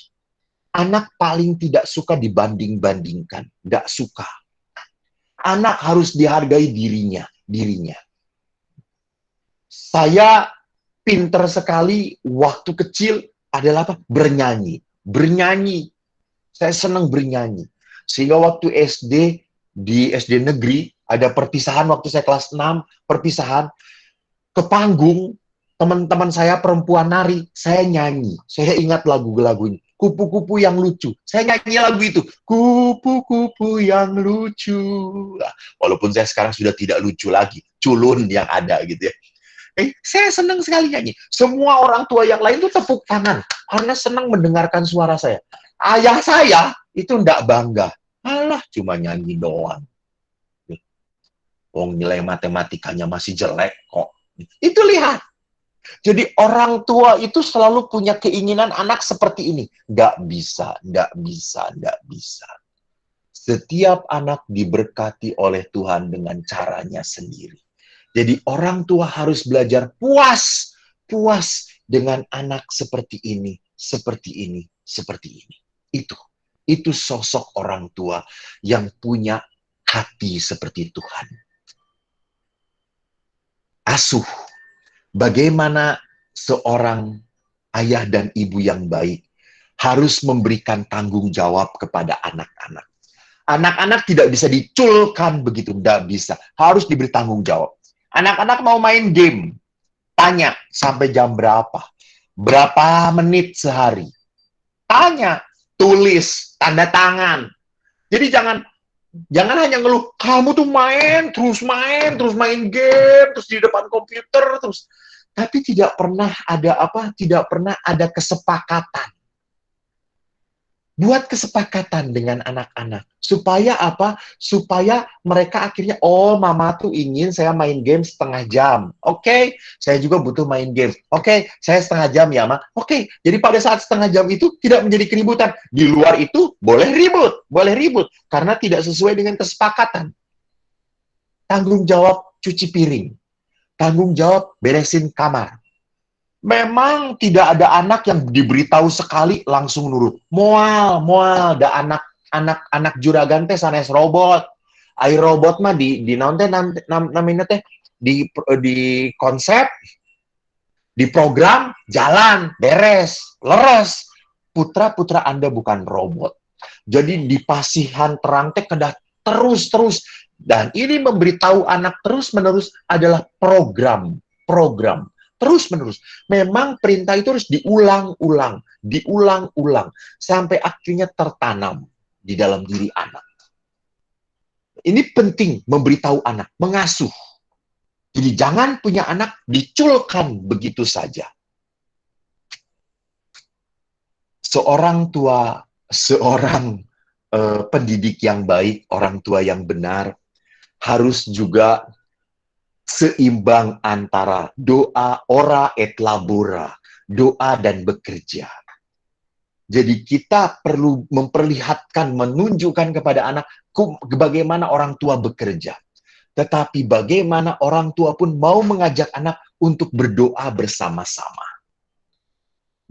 Anak paling tidak suka dibanding-bandingkan, tidak suka. Anak harus dihargai dirinya. Saya pinter sekali waktu kecil adalah apa? Bernyanyi. Saya senang bernyanyi. Sehingga waktu SD, di SD negeri, ada perpisahan waktu saya kelas 6, perpisahan, ke panggung, teman-teman saya perempuan nari, saya nyanyi. Saya ingat lagu-lagunya. Kupu-kupu yang lucu. Saya nyanyi lagu itu. Kupu-kupu yang lucu. Nah, walaupun saya sekarang sudah tidak lucu lagi. Culun yang ada gitu ya. Saya senang sekali nyanyi. Semua orang tua yang lain tuh tepuk tangan. Karena senang mendengarkan suara saya. Ayah saya itu ndak bangga. Alah, cuma nyanyi doang. Wong nilai matematikanya masih jelek kok. Itu lihat. Jadi orang tua itu selalu punya keinginan anak seperti ini. Nggak bisa. Setiap anak diberkati oleh Tuhan dengan caranya sendiri. Jadi orang tua harus belajar puas dengan anak seperti ini. Itu sosok orang tua yang punya hati seperti Tuhan. Asuh. Bagaimana seorang ayah dan ibu yang baik harus memberikan tanggung jawab kepada anak-anak. Anak-anak tidak bisa diculkan begitu, tidak bisa. Harus diberi tanggung jawab. Anak-anak mau main game, tanya sampai jam berapa? Berapa menit sehari? Tanya, tulis, tanda tangan. Jadi jangan hanya ngeluh, kamu tuh main game, terus di depan komputer, terus. Tapi tidak pernah ada kesepakatan. Buat kesepakatan dengan anak-anak. Supaya apa? Supaya mereka akhirnya, oh mama tuh ingin saya main game setengah jam. Oke, saya juga butuh main game. Oke, saya setengah jam ya, Ma. Oke, jadi pada saat setengah jam itu tidak menjadi keributan. Di luar itu boleh ribut. Karena tidak sesuai dengan kesepakatan. Tanggung jawab cuci piring. Tanggung jawab beresin kamar. Memang tidak ada anak yang diberitahu sekali langsung nurut. Moal, ada anak juragan teh sanes robot. Ai robot mah di naon teh namanya teh di konsep Di program, jalan, beres, leres. Putra-putra Anda bukan robot. Jadi di pasihan terang teh kedah terus-terus. Dan ini memberitahu anak terus-menerus adalah program. Terus-menerus. Memang perintah itu harus diulang-ulang. Sampai akhirnya tertanam di dalam diri anak. Ini penting memberitahu anak, mengasuh. Jadi jangan punya anak diculkan begitu saja. Seorang pendidik yang baik, orang tua yang benar, harus juga seimbang antara doa, ora et labora, doa dan bekerja. Jadi kita perlu memperlihatkan, menunjukkan kepada anak bagaimana orang tua bekerja. Tetapi bagaimana orang tua pun mau mengajak anak untuk berdoa bersama-sama.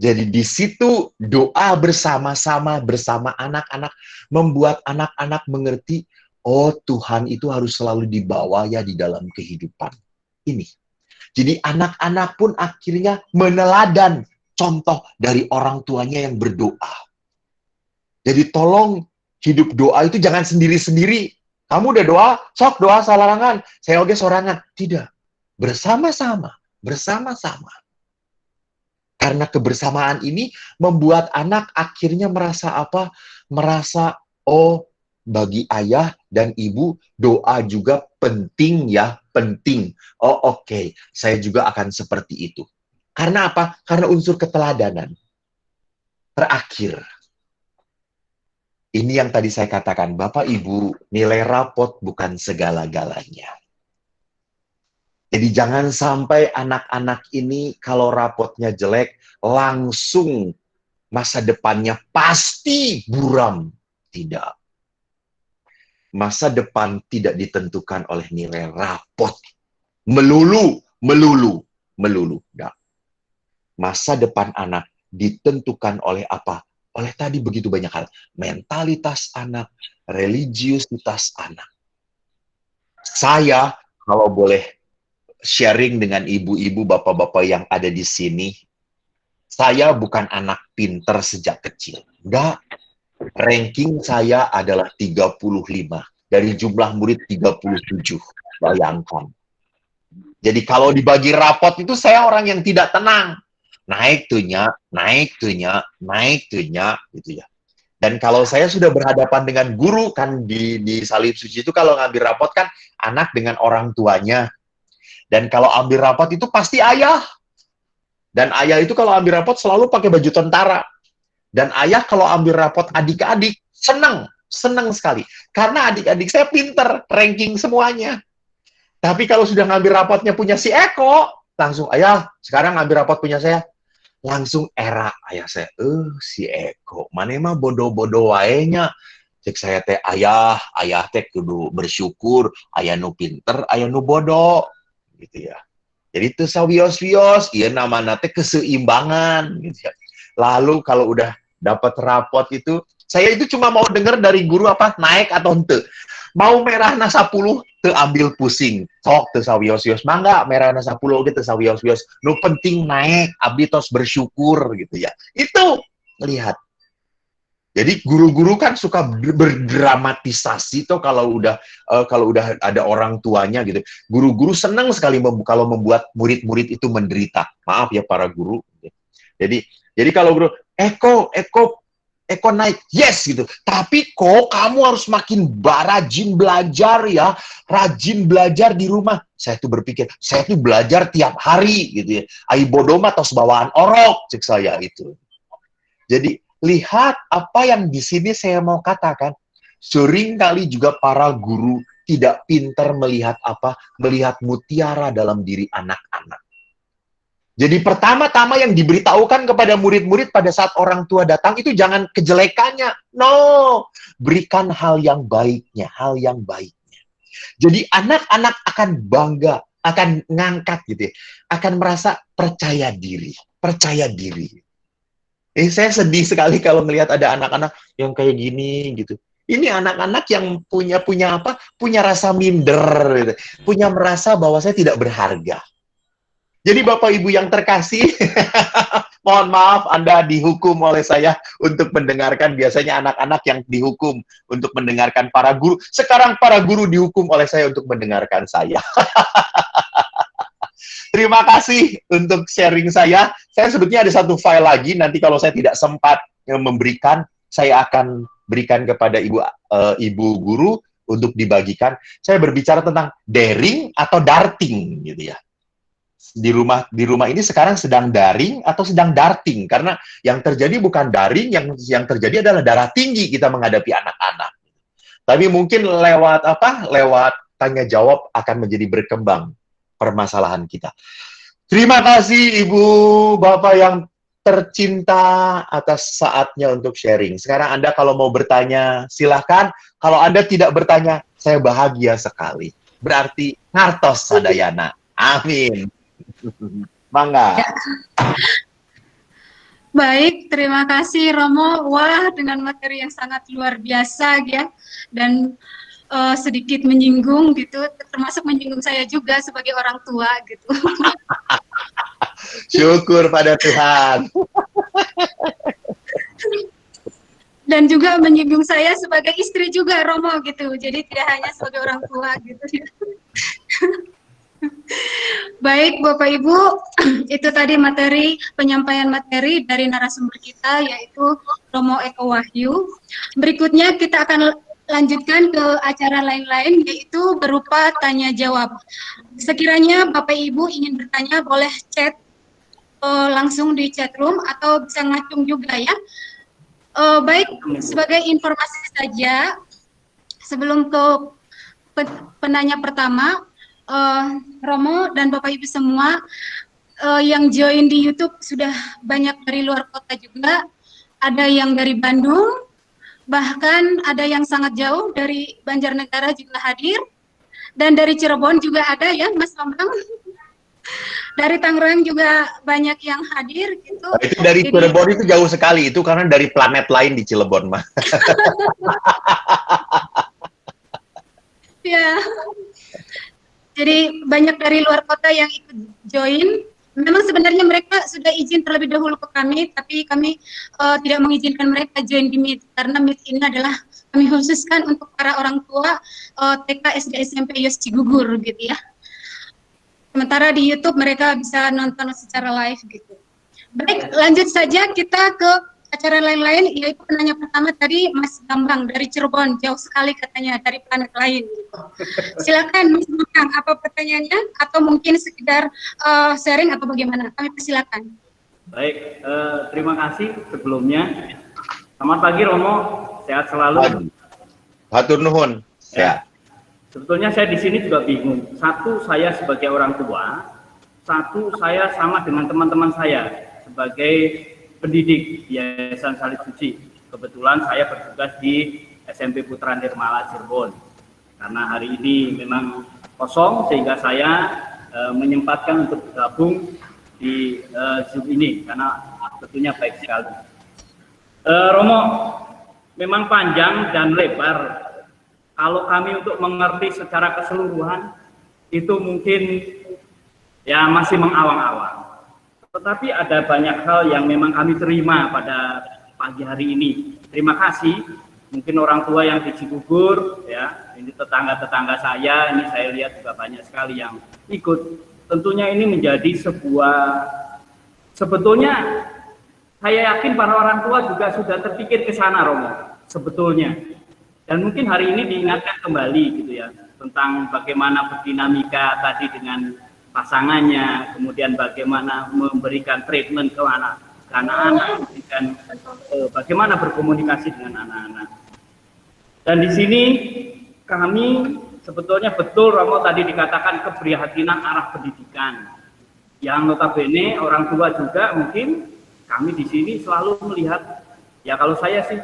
Jadi di situ doa bersama-sama bersama anak-anak membuat anak-anak mengerti, oh Tuhan itu harus selalu dibawa ya di dalam kehidupan ini. Jadi anak-anak pun akhirnya meneladan contoh dari orang tuanya yang berdoa. Jadi tolong hidup doa itu jangan sendiri-sendiri. Kamu udah doa, sok doa salarangan, saya oge sorangan. Tidak. Bersama-sama. Karena kebersamaan ini membuat anak akhirnya merasa apa? Merasa, oh, bagi ayah dan ibu, doa juga penting ya, penting. Oh, oke, saya juga akan seperti itu. Karena apa? Karena unsur keteladanan. Terakhir, ini yang tadi saya katakan, Bapak Ibu, nilai rapot bukan segala-galanya. Jadi jangan sampai anak-anak ini kalau rapotnya jelek, langsung masa depannya pasti buram. Tidak. Masa depan tidak ditentukan oleh nilai rapot. Melulu. Tidak. Masa depan anak ditentukan oleh apa? Oleh tadi begitu banyak hal. Mentalitas anak, religiusitas anak. Saya, kalau boleh sharing dengan ibu-ibu, bapak-bapak yang ada di sini, saya bukan anak pinter sejak kecil. Enggak. Ranking saya adalah 35. Dari jumlah murid 37. Bayangkan. Jadi kalau dibagi rapot itu saya orang yang tidak tenang. Naik tuh nya, gitu ya. Dan kalau saya sudah berhadapan dengan guru, kan di salib suci itu kalau ngambil rapot kan anak dengan orang tuanya. Dan kalau ambil rapot itu pasti ayah. Dan ayah itu kalau ambil rapot selalu pakai baju tentara. Dan ayah kalau ambil rapot adik-adik, senang sekali. Karena adik-adik saya pinter, ranking semuanya. Tapi kalau sudah ngambil rapotnya punya si Eko, langsung, ayah, sekarang ngambil rapot punya saya. Langsung era ayah saya, si Eko, mana mah bodoh-bodoh waenya. Cek saya teh ayah teh kudu bersyukur, ayah nu pinter, ayah nu bodoh, gitu ya. Jadi itu sawios-wios, iya namanya teh keseimbangan, gitu ya. Lalu kalau udah dapat rapot itu, saya itu cuma mau dengar dari guru apa, naik atau ente. Mau merah na 10, teu ambil pusing. Sok teu sawios-wios. Mangga merah na 10 oge teu sawios-wios. Nu penting naik, abdi tos bersyukur gitu ya. Itu lihat. Jadi guru-guru kan suka berdramatisasi tuh kalau udah ada orang tuanya gitu. Guru-guru senang sekali kalau membuat murid-murid itu menderita. Maaf ya para guru. Jadi kalau guru, Eko naik, yes gitu. Tapi kok kamu harus makin rajin belajar ya, rajin belajar di rumah. Saya tuh berpikir, saya tuh belajar tiap hari gitu ya. Ai bodoh mah tos bawaan orok, cek saya itu. Jadi lihat apa yang di sini saya mau katakan. Sering kali juga para guru tidak pintar melihat melihat mutiara dalam diri anak-anak. Jadi pertama-tama yang diberitahukan kepada murid-murid pada saat orang tua datang itu jangan kejelekannya. No, berikan hal yang baiknya, Jadi anak-anak akan bangga, akan ngangkat gitu ya. Akan merasa percaya diri. Saya sedih sekali kalau melihat ada anak-anak yang kayak gini gitu. Ini anak-anak yang punya rasa minder gitu. Punya merasa bahwa saya tidak berharga. Jadi Bapak Ibu yang terkasih, mohon maaf Anda dihukum oleh saya untuk mendengarkan, biasanya anak-anak yang dihukum untuk mendengarkan para guru. Sekarang para guru dihukum oleh saya untuk mendengarkan saya. Terima kasih untuk sharing saya. Saya sebetulnya ada satu file lagi, nanti kalau saya tidak sempat memberikan, saya akan berikan kepada ibu guru untuk dibagikan. Saya berbicara tentang daring atau darting gitu ya. Di rumah ini sekarang sedang daring atau sedang darting, karena yang terjadi bukan daring, yang terjadi adalah darah tinggi kita menghadapi anak-anak. Tapi mungkin lewat tanya jawab akan menjadi berkembang permasalahan kita. Terima kasih Ibu Bapak yang tercinta atas saatnya untuk sharing. Sekarang Anda kalau mau bertanya silahkan. Kalau Anda tidak bertanya, saya bahagia sekali. Berarti ngartos sadayana. Amin. Mangga. Baik, terima kasih Romo. Wah, dengan materi yang sangat luar biasa ya, dan sedikit menyinggung gitu, termasuk menyinggung saya juga sebagai orang tua gitu. Syukur pada Tuhan. Dan juga menyinggung saya sebagai istri juga Romo gitu. Jadi tidak hanya sebagai orang tua gitu. Baik Bapak Ibu, itu tadi penyampaian materi dari narasumber kita, yaitu Romo Eko Wahyu. Berikutnya kita akan lanjutkan ke acara lain-lain, yaitu berupa tanya jawab. Sekiranya Bapak Ibu ingin bertanya, boleh chat langsung di chat room atau bisa ngacung juga ya. Baik, sebagai informasi saja, sebelum ke penanya pertama, Romo dan Bapak Ibu semua yang join di YouTube sudah banyak dari luar kota juga, ada yang dari Bandung, bahkan ada yang sangat jauh dari Banjarnegara juga hadir, dan dari Cirebon juga ada ya Mas Bambang. Dari Tangerang juga banyak yang hadir gitu. Itu dari Cirebon itu jauh sekali, itu karena dari planet lain di Cirebon mah. Ya. Jadi banyak dari luar kota yang ikut join. Memang sebenarnya mereka sudah izin terlebih dahulu ke kami, tapi kami tidak mengizinkan mereka join di Meet, karena Meet ini adalah kami khususkan untuk para orang tua TK, SD, SMP, YOS Cigugur gitu ya. Sementara di YouTube mereka bisa nonton secara live gitu. Baik, lanjut saja kita ke acara lain-lain, yaitu penanya pertama tadi Mas Bambang dari Cirebon, jauh sekali katanya dari planet lain. Gitu. Silakan Mas Bambang, apa pertanyaannya? Atau mungkin sekedar sharing atau bagaimana? Kami persilakan. Baik, terima kasih sebelumnya. Selamat pagi Romo, sehat selalu. Hatur nuhun. Sehat. Sebetulnya saya di sini juga bingung. Satu, saya sebagai orang tua. Satu, saya sama dengan teman-teman saya sebagai pendidik di Yayasan Salib Suci. Kebetulan saya bertugas di SMP Putra Nirmala Cirebon. Karena hari ini memang kosong, sehingga saya menyempatkan untuk bergabung di Zoom ini, karena tentunya baik sekali. Romo, memang panjang dan lebar. Kalau kami untuk mengerti secara keseluruhan, itu mungkin ya masih mengawang-awang. Tetapi ada banyak hal yang memang kami terima pada pagi hari ini. Terima kasih. Mungkin orang tua yang di Cigugur, ya, ini tetangga-tetangga saya, ini saya lihat juga banyak sekali yang ikut. Tentunya ini menjadi sebetulnya saya yakin para orang tua juga sudah terpikir ke sana, Romo, sebetulnya. Dan mungkin hari ini diingatkan kembali gitu ya, tentang bagaimana berdinamika tadi dengan pasangannya, kemudian bagaimana memberikan treatment ke anak-anak, dan bagaimana berkomunikasi dengan anak-anak. Dan di sini kami sebetulnya betul Romo tadi dikatakan keprihatinan arah pendidikan. Yang notabene orang tua juga mungkin kami di sini selalu melihat, ya kalau saya sih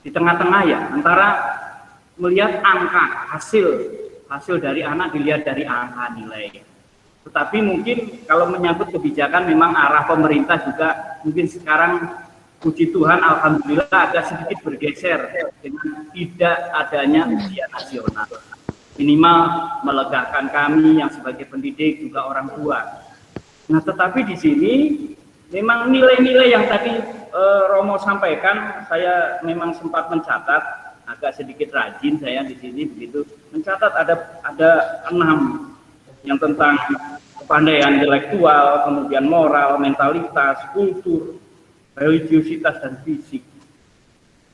di tengah-tengah ya, antara melihat angka hasil dari anak dilihat dari angka nilai. Tetapi mungkin kalau menyangkut kebijakan memang arah pemerintah juga mungkin sekarang puji Tuhan alhamdulillah agak sedikit bergeser dengan tidak adanya ujian nasional. Minimal melegakan kami yang sebagai pendidik juga orang tua. Nah, tetapi di sini memang nilai-nilai yang tadi Romo sampaikan, saya memang sempat mencatat, agak sedikit rajin saya di sini begitu, mencatat ada 6 yang tentang kepandaian intelektual, kemudian moral, mentalitas, kultur, religiositas, dan fisik.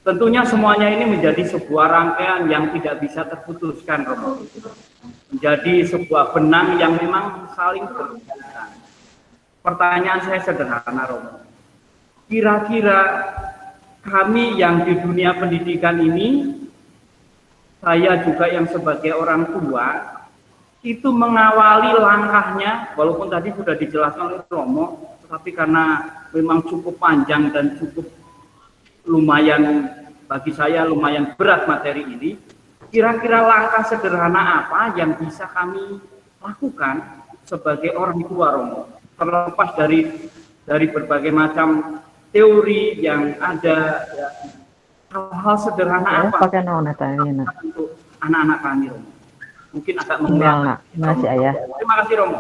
Tentunya semuanya ini menjadi sebuah rangkaian yang tidak bisa terputuskan, Romo. Menjadi sebuah benang yang memang saling berkaitan. Pertanyaan saya sederhana, Romo. Kira-kira kami yang di dunia pendidikan ini, saya juga yang sebagai orang tua, itu mengawali langkahnya, walaupun tadi sudah dijelaskan oleh Romo, tetapi karena memang cukup panjang dan cukup lumayan, bagi saya lumayan berat materi ini, kira-kira langkah sederhana apa yang bisa kami lakukan sebagai orang tua, Romo? Terlepas dari berbagai macam teori yang ada, ya, hal-hal sederhana apa untuk anak-anak kami, Romo? Mungkin agak email nak, masih ayah. Terima kasih, Romo.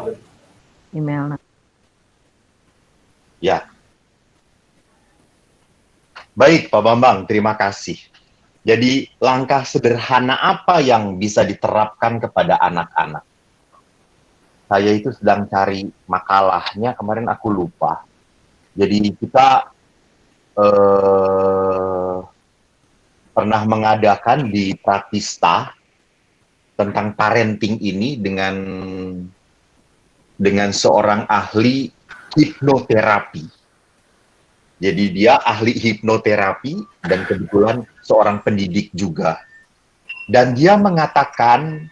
Email nak. Ya. Baik, Pak Bambang, terima kasih. Jadi, langkah sederhana apa yang bisa diterapkan kepada anak-anak? Saya itu sedang cari makalahnya, kemarin aku lupa. Jadi, kita pernah mengadakan di Pratista tentang parenting ini dengan seorang ahli hipnoterapi. Jadi dia ahli hipnoterapi dan kebetulan seorang pendidik juga. Dan dia mengatakan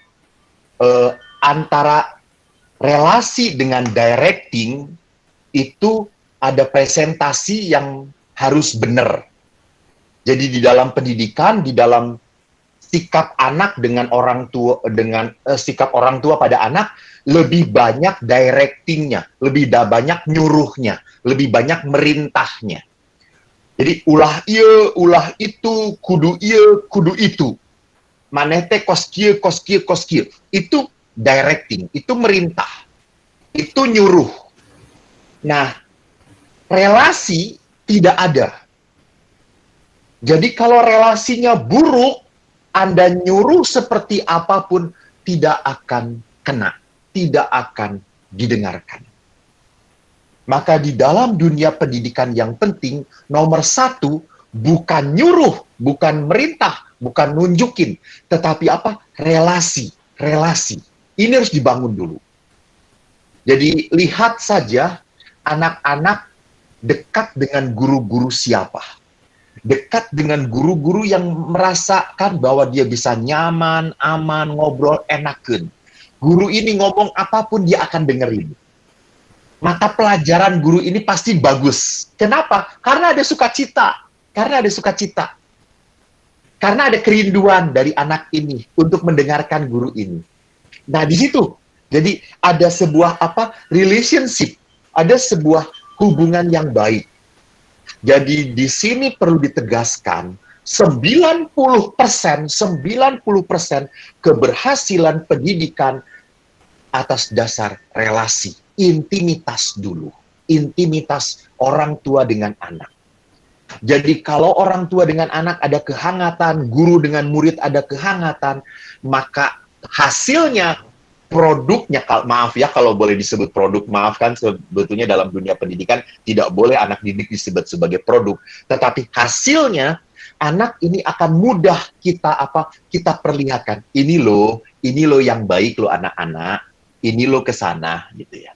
antara relasi dengan directing itu ada presentasi yang harus benar. Jadi di dalam pendidikan, di dalam sikap anak dengan orang tua, dengan sikap orang tua pada anak, lebih banyak directingnya, lebih banyak nyuruhnya, lebih banyak merintahnya. Jadi ulah iya, ulah itu, kudu iya, kudu itu. Manete kos kieu, kos kieu, kos kieu. Itu directing, itu merintah, itu nyuruh. Nah, relasi tidak ada. Jadi kalau relasinya buruk, Anda nyuruh seperti apapun tidak akan kena, tidak akan didengarkan. Maka di dalam dunia pendidikan yang penting, nomor 1, bukan nyuruh, bukan merintah, bukan nunjukin, tetapi apa? Relasi, relasi. Ini harus dibangun dulu. Jadi lihat saja anak-anak dekat dengan guru-guru siapa. Dekat dengan guru-guru yang merasakan bahwa dia bisa nyaman, aman, ngobrol, enakeun. Guru ini ngomong apapun dia akan dengerin. Maka pelajaran guru ini pasti bagus. Kenapa? Karena ada sukacita. Karena ada sukacita. Karena ada kerinduan dari anak ini untuk mendengarkan guru ini. Nah, di situ. Jadi ada sebuah relationship. Ada sebuah hubungan yang baik. Jadi di sini perlu ditegaskan 90% keberhasilan pendidikan atas dasar relasi, intimitas dulu. Intimitas orang tua dengan anak. Jadi kalau orang tua dengan anak ada kehangatan, guru dengan murid ada kehangatan, maka hasilnya produknya, maaf ya kalau boleh disebut produk, maaf kan sebetulnya dalam dunia pendidikan tidak boleh anak didik disebut sebagai produk, tetapi hasilnya anak ini akan mudah kita perlihatkan, ini loh yang baik loh anak-anak, ini loh kesana gitu ya.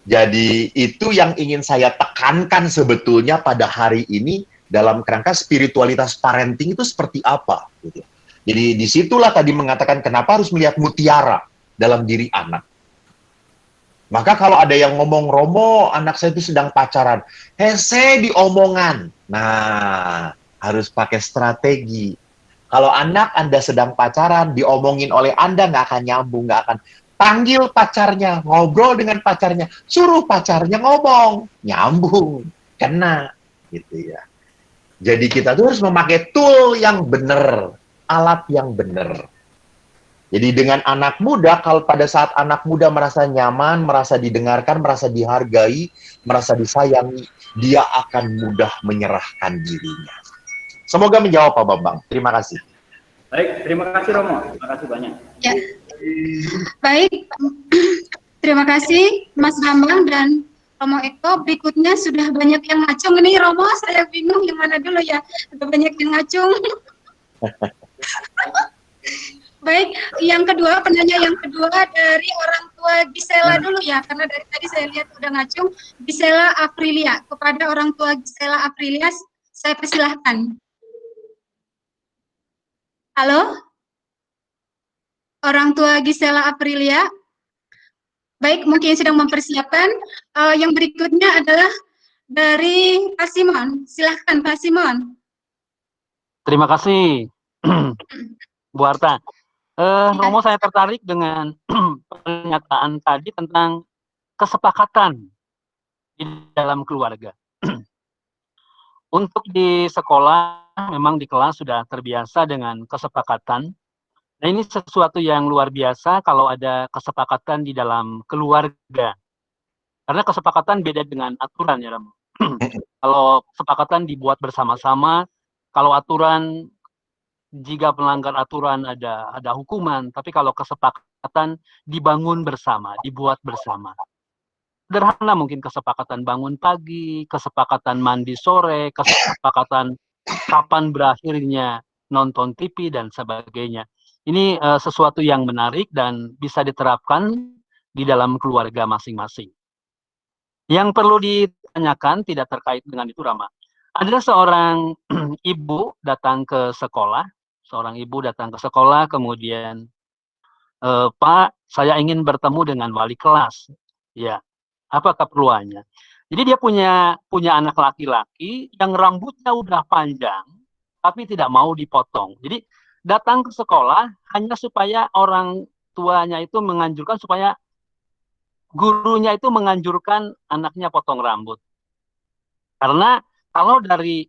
Jadi itu yang ingin saya tekankan sebetulnya pada hari ini dalam kerangka spiritualitas parenting itu seperti apa gitu ya. Jadi disitulah tadi mengatakan kenapa harus melihat mutiara dalam diri anak. Maka kalau ada yang ngomong, Romo, anak saya itu sedang pacaran. Hese di omongan. Nah, harus pakai strategi. Kalau anak Anda sedang pacaran, diomongin oleh Anda, nggak akan nyambung, nggak akan. Panggil pacarnya, ngobrol dengan pacarnya, suruh pacarnya ngomong, nyambung, kena, gitu ya. Jadi kita tuh harus memakai tool yang benar, alat yang benar. Jadi dengan anak muda, kalau pada saat anak muda merasa nyaman, merasa didengarkan, merasa dihargai, merasa disayangi, dia akan mudah menyerahkan dirinya. Semoga menjawab Pak Bambang. Terima kasih. Baik, terima kasih Romo. Terima kasih banyak. Ya. Baik, terima kasih Mas Bambang dan Romo Eko. Berikutnya sudah banyak yang ngacung ini Romo, saya bingung yang mana dulu ya. Sudah banyak yang ngacung. Baik, yang kedua, penanya yang kedua dari orang tua Gisela dulu ya, karena dari tadi saya lihat udah ngacung. Gisela Aprilia, kepada orang tua Gisela Aprilia, saya persilahkan. Halo? Orang tua Gisela Aprilia? Baik, mungkin sedang mempersiapkan. Yang berikutnya adalah dari Pak Simon. Silahkan Pak Simon. Terima kasih, Bu Arta. Romo, saya tertarik dengan pernyataan tadi tentang kesepakatan di dalam keluarga. Untuk di sekolah, memang di kelas sudah terbiasa dengan kesepakatan. Nah, ini sesuatu yang luar biasa kalau ada kesepakatan di dalam keluarga. Karena kesepakatan beda dengan aturan ya, Romo. Kalau kesepakatan dibuat bersama-sama, kalau aturan, jika melanggar aturan ada hukuman, tapi kalau kesepakatan dibangun bersama, dibuat bersama. Sederhana mungkin kesepakatan bangun pagi, kesepakatan mandi sore, kesepakatan kapan berakhirnya nonton TV dan sebagainya. Ini sesuatu yang menarik dan bisa diterapkan di dalam keluarga masing-masing. Yang perlu ditanyakan tidak terkait dengan itu, Rama. Ada seorang ibu datang ke sekolah, kemudian, Pak, saya ingin bertemu dengan wali kelas. Ya, apa keperluannya? Jadi dia punya anak laki-laki yang rambutnya udah panjang, tapi tidak mau dipotong. Jadi datang ke sekolah hanya supaya orang tuanya itu menganjurkan supaya gurunya itu menganjurkan anaknya potong rambut. Karena kalau dari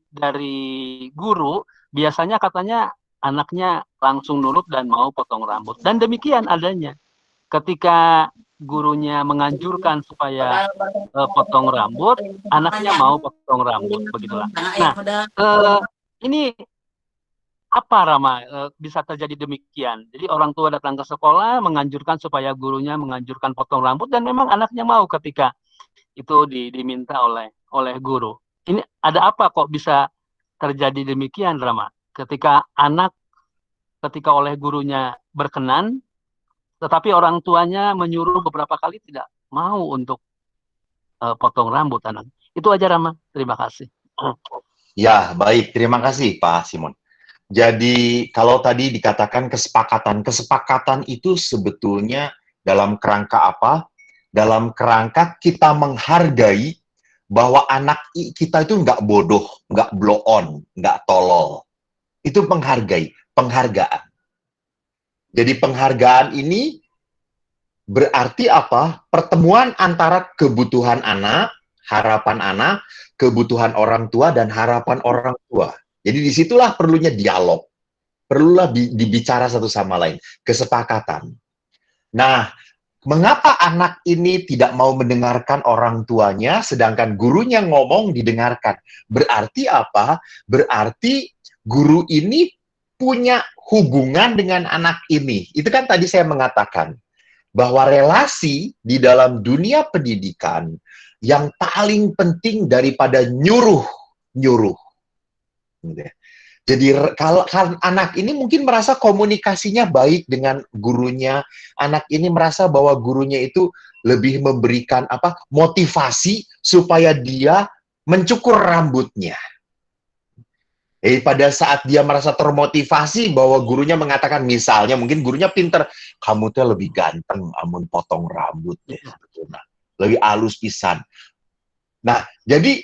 guru biasanya katanya anaknya langsung nurut dan mau potong rambut. Dan demikian adanya. Ketika gurunya menganjurkan supaya potong rambut, anaknya mau potong rambut, begitulah. Nah, ini apa, Rama, bisa terjadi demikian? Jadi orang tua datang ke sekolah menganjurkan supaya gurunya menganjurkan potong rambut, dan memang anaknya mau ketika itu diminta oleh guru. Ini ada apa kok bisa terjadi demikian, Rama? Ketika oleh gurunya berkenan, tetapi orang tuanya menyuruh beberapa kali tidak mau untuk potong rambut anak. Itu aja, Rama. Terima kasih. Ya, baik. Terima kasih, Pak Simon. Jadi, kalau tadi dikatakan kesepakatan itu sebetulnya dalam kerangka apa? Dalam kerangka kita menghargai bahwa anak kita itu nggak bodoh, nggak blow on, nggak tolol. Itu penghargaan. Jadi penghargaan ini berarti apa? Pertemuan antara kebutuhan anak, harapan anak, kebutuhan orang tua, dan harapan orang tua. Jadi disitulah perlunya dialog. Perlulah dibicara satu sama lain. Kesepakatan. Nah, mengapa anak ini tidak mau mendengarkan orang tuanya, sedangkan gurunya ngomong didengarkan? Berarti apa? Berarti guru ini punya hubungan dengan anak ini. Itu kan tadi saya mengatakan, bahwa relasi di dalam dunia pendidikan yang paling penting daripada nyuruh. Jadi kalau anak ini mungkin merasa komunikasinya baik dengan gurunya, anak ini merasa bahwa gurunya itu lebih memberikan motivasi supaya dia mencukur rambutnya. Pada saat dia merasa termotivasi bahwa gurunya mengatakan, misalnya mungkin gurunya pinter, kamu tuh lebih ganteng amun potong rambut deh, lebih halus pisan. Nah, jadi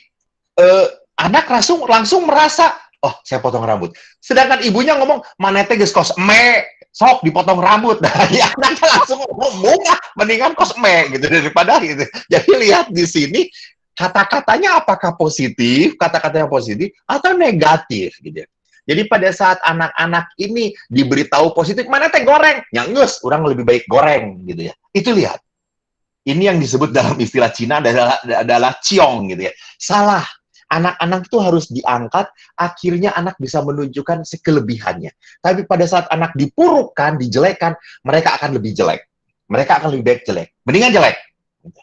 anak langsung merasa, oh, saya potong rambut. Sedangkan ibunya ngomong, manete geus kos me, sok dipotong rambut. Nah, ya anaknya langsung ngomong, mendingan kos me gitu daripada gitu. Jadi lihat di sini kata-katanya apakah positif, kata-katanya positif atau negatif gitu. Jadi pada saat anak-anak ini diberitahu positif, mana teh goreng? Nyanggus, orang lebih baik goreng gitu ya. Itu lihat. Ini yang disebut dalam istilah Cina adalah ciong gitu ya. Salah. Anak-anak itu harus diangkat, akhirnya anak bisa menunjukkan sekelebihannya. Tapi pada saat anak dipurukkan, dijelekkan, mereka akan lebih jelek. Mereka akan lebih baik jelek. Mendingan jelek.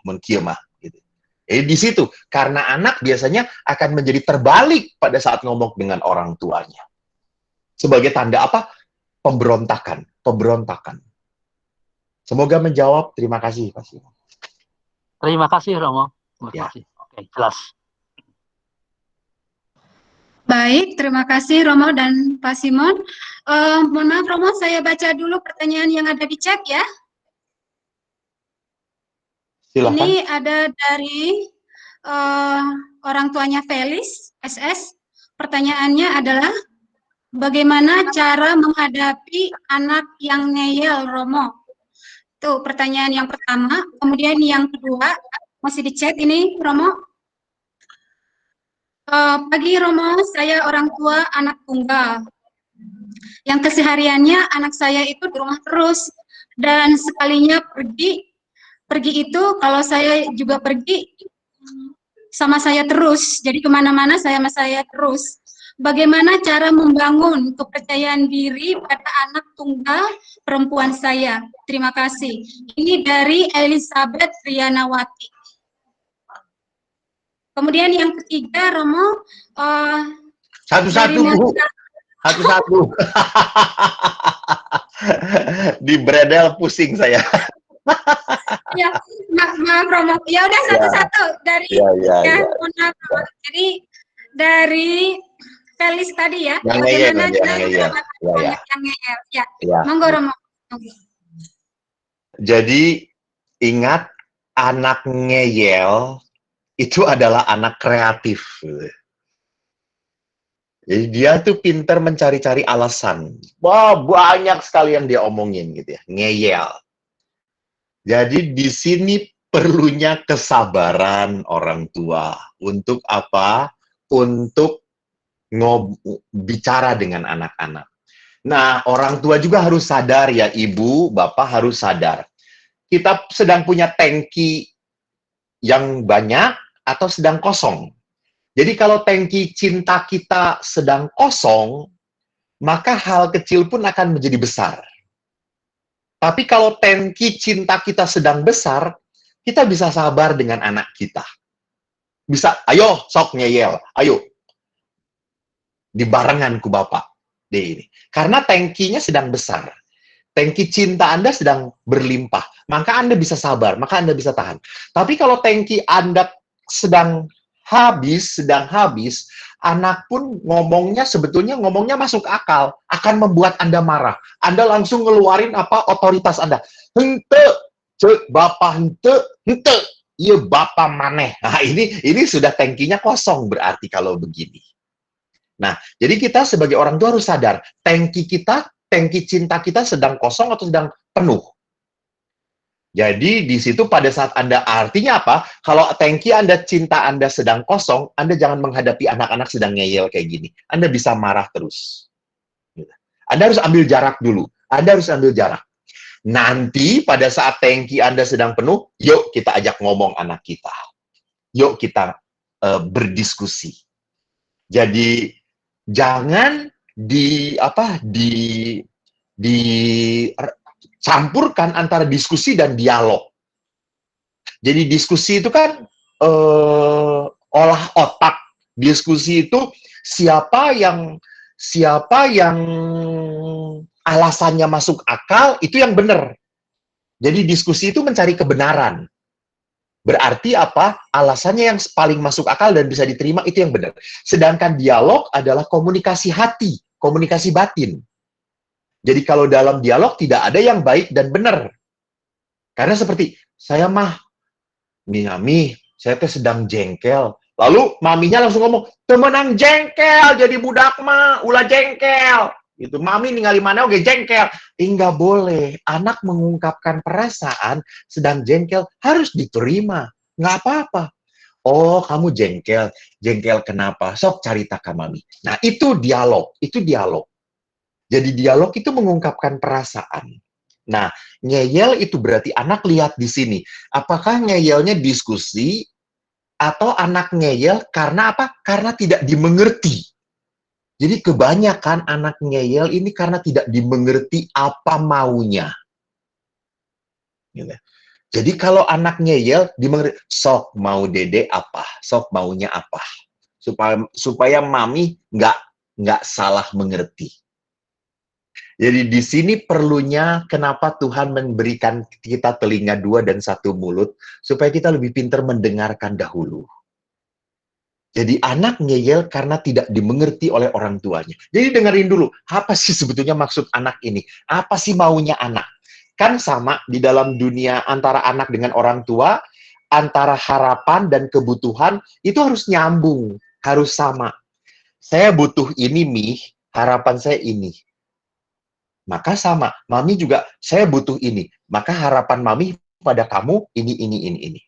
Mungkin mah. Gitu. Jadi di situ, karena anak biasanya akan menjadi terbalik pada saat ngomong dengan orang tuanya. Sebagai tanda apa? Pemberontakan. Pemberontakan. Semoga menjawab. Terima kasih, Pak Simon. Terima kasih, Romo. Terima Ya. kasih. Oke, jelas. Baik, terima kasih Romo dan Pak Simon. Mohon maaf Romo, saya baca dulu pertanyaan yang ada di chat ya. Silakan. Ini ada dari orang tuanya Felis, SS. Pertanyaannya adalah, bagaimana cara menghadapi anak yang ngeyel, Romo? Tuh, pertanyaan yang pertama. Kemudian yang kedua, masih di chat ini, Romo. Pagi Romo, saya orang tua anak tunggal. Yang kesehariannya anak saya itu di rumah terus. Dan sekalinya pergi itu kalau saya juga pergi sama saya terus. Jadi kemana-mana sama saya terus. Bagaimana cara membangun kepercayaan diri pada anak tunggal perempuan saya? Terima kasih. Ini dari Elizabeth Rianawati. Kemudian yang ketiga, Romo, Satu-satu, dari Bu. Satu-satu. Di bredel pusing saya. ya, maaf Romo. Ya udah satu-satu dari Ya. mohon maaf, Romo. Jadi dari Felis tadi ya. Yang ngeyel, bagaimana yang cara ngeyel. menyelamatkan anak yang ngeyel. Ya. Ya. Monggo Romo. Jadi ingat, anak ngeyel itu adalah anak kreatif. Jadi dia tuh pinter mencari-cari alasan. Wah, banyak sekali yang dia omongin gitu ya, ngeyel. Jadi di sini perlunya kesabaran orang tua. Untuk apa? Untuk bicara dengan anak-anak. Nah, orang tua juga harus sadar ya, ibu, bapak harus sadar. Kita sedang punya tangki yang banyak atau sedang kosong. Jadi kalau tangki cinta kita sedang kosong, maka hal kecil pun akan menjadi besar. Tapi kalau tangki cinta kita sedang besar, kita bisa sabar dengan anak kita. Bisa, ayo sok ngeyel, ayo. Dibarengan ku bapak. Deh ini. Karena tangkinya sedang besar. Tangki cinta Anda sedang berlimpah. Maka Anda bisa sabar, maka Anda bisa tahan. Tapi kalau tangki Anda sedang habis, anak pun sebetulnya ngomongnya masuk akal, akan membuat Anda marah. Anda langsung ngeluarin otoritas Anda. Hente, cek bapak hente, iya bapak maneh. Nah, ini sudah tangkinya kosong berarti kalau begini. Nah, jadi kita sebagai orang tua harus sadar, tangki cinta kita sedang kosong atau sedang penuh. Jadi di situ pada saat Anda, artinya apa? Kalau tangki Anda, cinta Anda sedang kosong, Anda jangan menghadapi anak-anak sedang ngeyel kayak gini. Anda bisa marah terus. Anda harus ambil jarak dulu. Anda harus ambil jarak. Nanti pada saat tangki Anda sedang penuh, yuk kita ajak ngomong anak kita. Yuk kita berdiskusi. Jadi jangan campurkan antara diskusi dan dialog. Jadi diskusi itu kan olah otak. Diskusi itu siapa yang alasannya masuk akal, itu yang benar. Jadi diskusi itu mencari kebenaran. Berarti apa? Alasannya yang paling masuk akal dan bisa diterima, itu yang benar. Sedangkan dialog adalah komunikasi hati, komunikasi batin. Jadi kalau dalam dialog tidak ada yang baik dan benar. Karena seperti, saya mah, Mami, saya teh sedang jengkel. Lalu maminya langsung ngomong, temenang jengkel, jadi budak mah, ulah jengkel. Gitu, mami ningali mana oke jengkel. Nggak boleh. Anak mengungkapkan perasaan sedang jengkel harus diterima. Nggak apa-apa. Oh, kamu jengkel. Jengkel kenapa? Sok cerita ke mami. Nah, itu dialog. Itu dialog. Jadi dialog itu mengungkapkan perasaan. Nah, ngeyel itu berarti anak lihat di sini. Apakah ngeyelnya diskusi atau anak ngeyel karena apa? Karena tidak dimengerti. Jadi kebanyakan anak ngeyel ini karena tidak dimengerti apa maunya. Gitu. Jadi kalau anak ngeyel, dimengerti, sok mau dede apa, sok maunya apa, supaya mami nggak salah mengerti. Jadi di sini perlunya kenapa Tuhan memberikan kita telinga 2 dan 1 mulut, supaya kita lebih pintar mendengarkan dahulu. Jadi anak ngeyel karena tidak dimengerti oleh orang tuanya. Jadi dengerin dulu, apa sih sebetulnya maksud anak ini? Apa sih maunya anak? Kan sama di dalam dunia antara anak dengan orang tua, antara harapan dan kebutuhan, itu harus nyambung, harus sama. Saya butuh ini, Mi, harapan saya ini. Maka sama, Mami juga, saya butuh ini. Maka harapan Mami pada kamu, ini.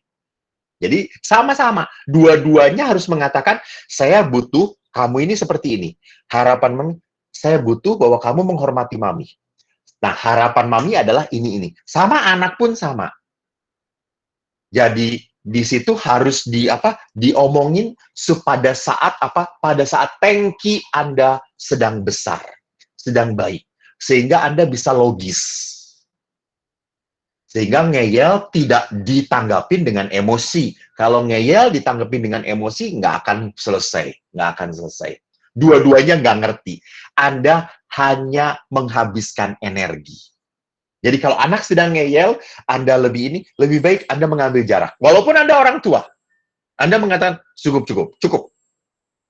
Jadi sama-sama, dua-duanya harus mengatakan, saya butuh kamu ini seperti ini. Harapan Mami, saya butuh bahwa kamu menghormati Mami. Nah, harapan Mami adalah ini. Sama anak pun sama. Jadi di situ harus diomongin pada saat pada saat tangki Anda sedang besar, sedang baik, sehingga Anda bisa logis. Sehingga ngeyel tidak ditanggapin dengan emosi. Kalau ngeyel ditanggapin dengan emosi, nggak akan selesai. Dua-duanya nggak ngerti. Anda hanya menghabiskan energi. Jadi kalau anak sedang ngeyel, Anda lebih baik Anda mengambil jarak. Walaupun Anda orang tua, Anda mengatakan, cukup.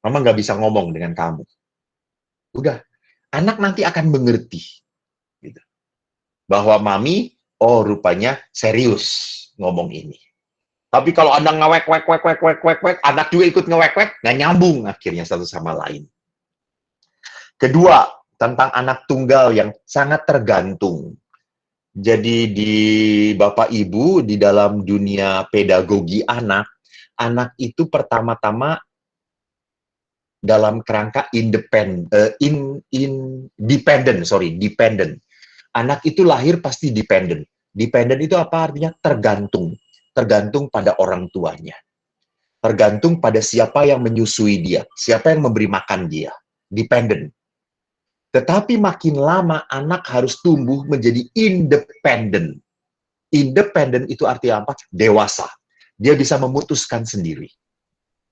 Mama nggak bisa ngomong dengan kamu. Udah, anak nanti akan mengerti. Gitu. Bahwa mami, oh rupanya serius ngomong ini. Tapi kalau Anda ngewek, anak juga ikut ngewek, nggak nyambung akhirnya satu sama lain. Kedua, tentang anak tunggal yang sangat tergantung. Jadi di Bapak Ibu, di dalam dunia pedagogi anak itu pertama-tama dalam kerangka dependent. Anak itu lahir pasti dependent. Dependent itu apa artinya? Tergantung. Tergantung pada orang tuanya. Tergantung pada siapa yang menyusui dia, siapa yang memberi makan dia. Dependent. Tetapi makin lama anak harus tumbuh menjadi independent. Independent itu artinya apa? Dewasa. Dia bisa memutuskan sendiri.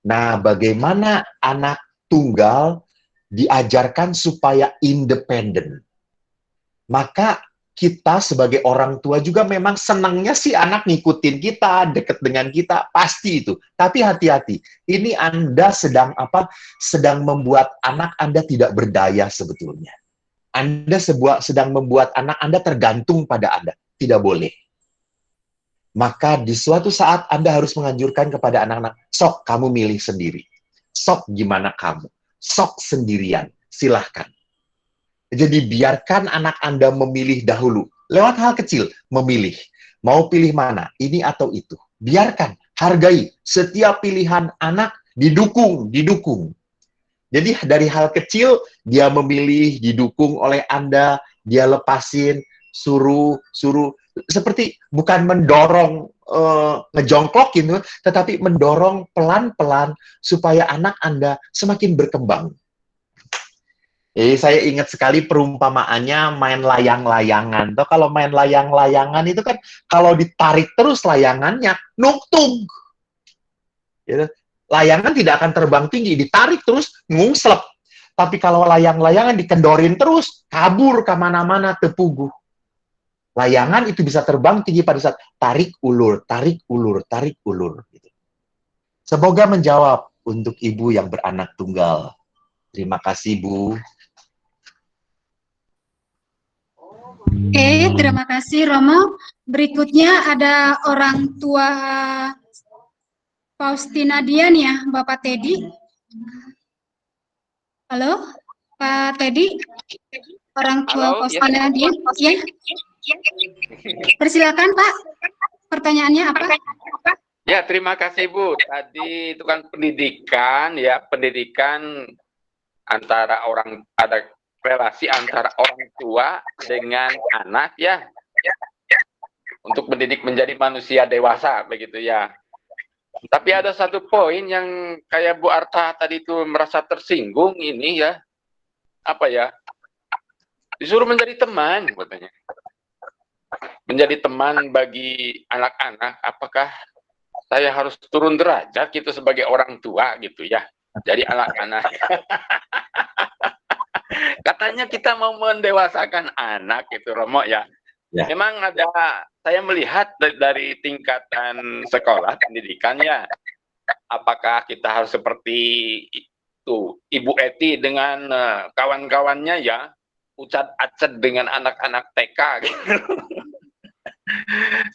Nah, bagaimana anak tunggal diajarkan supaya independent? Maka kita sebagai orang tua juga memang senangnya sih anak ngikutin kita, deket dengan kita, pasti itu. Tapi hati-hati, ini Anda sedang membuat anak Anda tidak berdaya sebetulnya. Anda sedang membuat anak Anda tergantung pada Anda. Tidak boleh. Maka di suatu saat Anda harus menganjurkan kepada anak-anak, sok kamu milih sendiri. Sok gimana kamu. Sok sendirian. Silahkan. Jadi biarkan anak Anda memilih dahulu. Lewat hal kecil, memilih. Mau pilih mana? Ini atau itu. Biarkan, hargai. Setiap pilihan anak didukung. Jadi dari hal kecil, dia memilih, didukung oleh Anda, dia lepasin, suruh. Seperti bukan mendorong, ngejongklok gitu, tetapi mendorong pelan-pelan supaya anak Anda semakin berkembang. Saya ingat sekali perumpamaannya main layang-layangan. Tuh kalau main layang-layangan itu kan kalau ditarik terus layangannya nungtung. Gitu. Layangan tidak akan terbang tinggi, ditarik terus ngungslep. Tapi kalau layang-layangan dikendorin terus, kabur kemana-mana tepuguh. Layangan itu bisa terbang tinggi pada saat tarik ulur. Gitu. Semoga menjawab untuk ibu yang beranak tunggal. Terima kasih, Bu. Oke, terima kasih Romo. Berikutnya ada orang tua Faustina Dian ya, Bapak Teddy. Halo, Pak Teddy. Orang tua Faustina Dian. Ya. Persilakan Pak. Pertanyaannya apa? Ya, terima kasih Bu. Tadi itu kan pendidikan ya, pendidikan antara ada relasi antara orang tua dengan anak ya, untuk mendidik menjadi manusia dewasa begitu ya. Tapi ada satu poin yang kayak Bu Arta tadi itu merasa tersinggung ini ya, apa ya? Disuruh menjadi teman katanya. Menjadi teman bagi anak-anak, apakah saya harus turun derajat gitu sebagai orang tua gitu ya. Jadi anak-anak. Katanya kita mau mendewasakan anak gitu Romo ya. Ya. Memang saya melihat dari tingkatan sekolah pendidikan ya. Apakah kita harus seperti itu Ibu Eti dengan kawan-kawannya ya, ucad-acad dengan anak-anak TK gitu.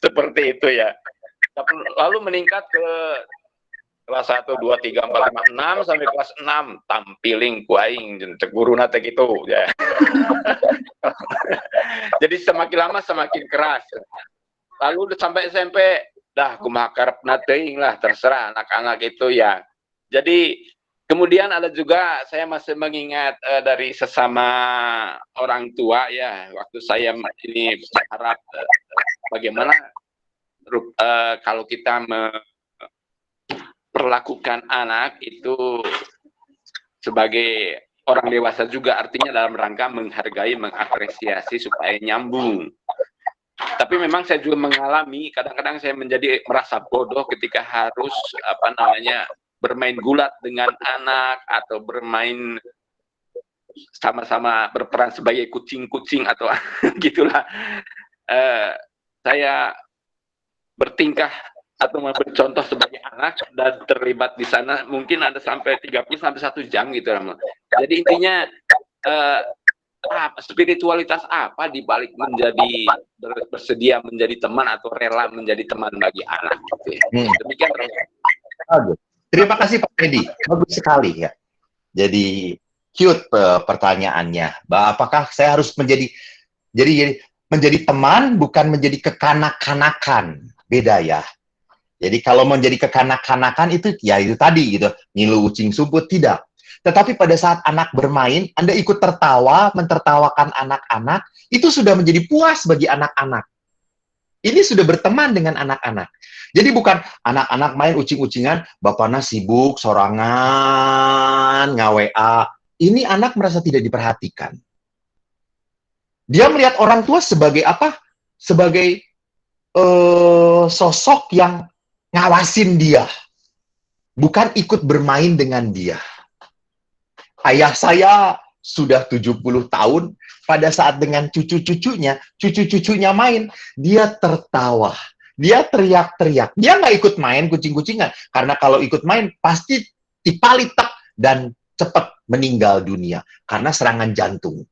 Seperti itu ya. Lalu meningkat ke kelas 1, 2, 3, 4, 5, 6 sampai kelas 6 tampiling kuaing cek guru nate gitu ya. Jadi semakin lama semakin keras. Lalu udah sampai SMP dah kumaha karepna teuing lah, terserah anak-anak itu ya. Jadi kemudian ada juga saya masih mengingat dari sesama orang tua ya, waktu saya ini berharap bagaimana kalau kita memperlakukan anak itu sebagai orang dewasa juga, artinya dalam rangka menghargai, mengapresiasi supaya nyambung. Tapi memang saya juga mengalami, kadang-kadang saya merasa bodoh ketika harus bermain gulat dengan anak atau bermain sama-sama berperan sebagai kucing-kucing atau gitulah. Saya bertingkah atau memberi contoh sebagai anak dan terlibat di sana mungkin ada sampai 30 sampai 1 jam gitu. Jadi intinya spiritualitas apa di balik bersedia menjadi teman atau rela menjadi teman bagi anak gitu ya. Demikian. Terima kasih Pak Edi, bagus sekali ya. Jadi cute pertanyaannya. Apakah saya harus menjadi teman bukan menjadi kekanak-kanakan? Beda ya. Jadi kalau menjadi kekanak-kanakan itu ya itu tadi gitu, ngilu ucing sumput, tidak. Tetapi pada saat anak bermain, Anda ikut tertawa, mentertawakan anak-anak, itu sudah menjadi puas bagi anak-anak. Ini sudah berteman dengan anak-anak. Jadi bukan anak-anak main ucing-ucingan, bapaknya sibuk, sorangan, nge-WA. Ini anak merasa tidak diperhatikan. Dia melihat orang tua sebagai apa? Sebagai sosok yang ngawasin dia, bukan ikut bermain dengan dia. Ayah saya sudah 70 tahun, pada saat dengan cucu-cucunya main, dia tertawa, dia teriak-teriak, dia nggak ikut main kucing-kucingan, karena kalau ikut main pasti dipalitak dan cepat meninggal dunia karena serangan jantung.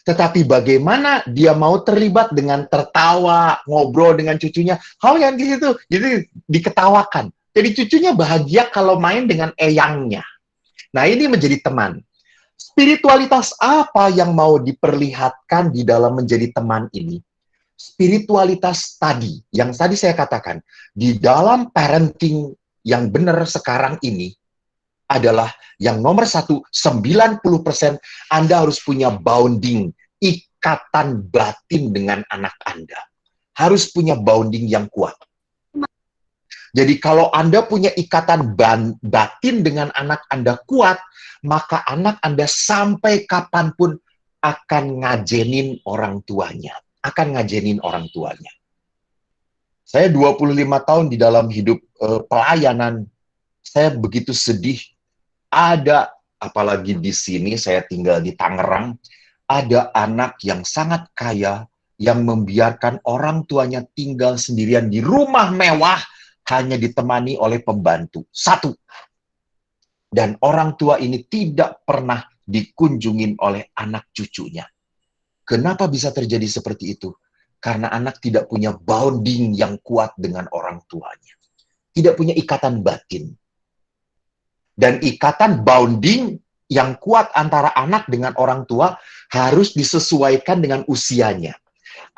Tetapi bagaimana dia mau terlibat dengan tertawa, ngobrol dengan cucunya, hal yang di situ, jadi diketawakan. Jadi cucunya bahagia kalau main dengan eyangnya. Nah, ini menjadi teman. Spiritualitas apa yang mau diperlihatkan di dalam menjadi teman ini? Spiritualitas tadi, yang tadi saya katakan, di dalam parenting yang benar sekarang ini, adalah yang nomor 1, 90% Anda harus punya bounding, ikatan batin dengan anak Anda. Harus punya bounding yang kuat. Jadi kalau Anda punya ikatan batin dengan anak Anda kuat, maka anak Anda sampai kapanpun akan ngajenin orang tuanya. Akan ngajenin orang tuanya. Saya 25 tahun di dalam hidup pelayanan, saya begitu sedih. Ada, apalagi di sini, saya tinggal di Tangerang, ada anak yang sangat kaya, yang membiarkan orang tuanya tinggal sendirian di rumah mewah, hanya ditemani oleh pembantu. 1. Dan orang tua ini tidak pernah dikunjungin oleh anak cucunya. Kenapa bisa terjadi seperti itu? Karena anak tidak punya bounding yang kuat dengan orang tuanya. Tidak punya ikatan batin. Dan ikatan bounding yang kuat antara anak dengan orang tua harus disesuaikan dengan usianya.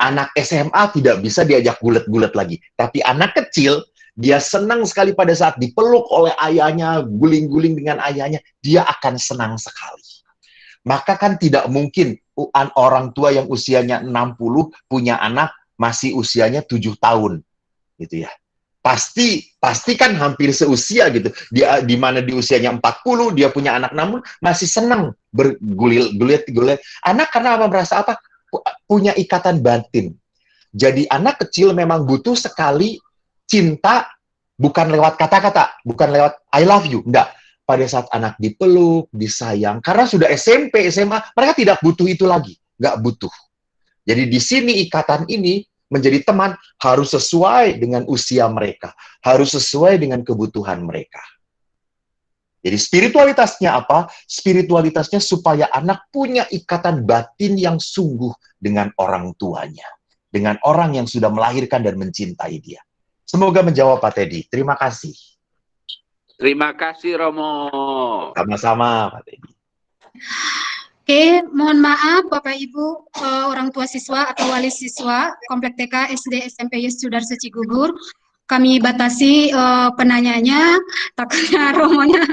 Anak SMA tidak bisa diajak gulet-gulet lagi. Tapi anak kecil dia senang sekali pada saat dipeluk oleh ayahnya, guling-guling dengan ayahnya, dia akan senang sekali. Maka kan tidak mungkin orang tua yang usianya 60 punya anak masih usianya 7 tahun, gitu ya. Pasti kan hampir seusia gitu. Dia di mana di usianya 40, dia punya anak 60, masih senang bergulit-gulit. Anak karena apa, merasa apa? Punya ikatan batin. Jadi anak kecil memang butuh sekali cinta, bukan lewat kata-kata, bukan lewat I love you, enggak. Pada saat anak dipeluk, disayang, karena sudah SMP, SMA, mereka tidak butuh itu lagi, enggak butuh. Jadi di sini ikatan ini menjadi teman harus sesuai dengan usia mereka, harus sesuai dengan kebutuhan mereka. Jadi spiritualitasnya apa? Spiritualitasnya supaya anak punya ikatan batin yang sungguh dengan orang tuanya, dengan orang yang sudah melahirkan dan mencintai dia. Semoga menjawab Pak Teddy. Terima kasih. Terima kasih Romo. Sama-sama Pak Teddy. Oke, mohon maaf Bapak Ibu orang tua siswa atau wali siswa Komplek TK SD SMP Yosudarso Cigugur. Kami batasi penanyanya, takutnya Romonya,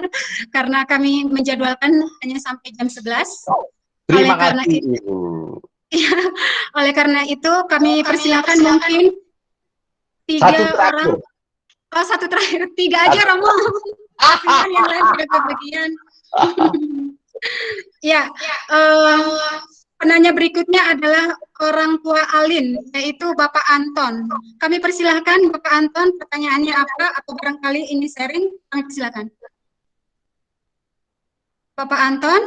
karena kami menjadwalkan hanya sampai jam 11. Terima kasih. Oleh karena itu kami persilakan mungkin 3 orang. Oh, 1 terakhir, 3 aja Romo. Yang lain sudah kebagian. Ya, penanya berikutnya adalah orang tua Alin, yaitu Bapak Anton. Kami persilahkan Bapak Anton, pertanyaannya apa, atau barangkali ini sharing, kami persilahkan. Bapak Anton?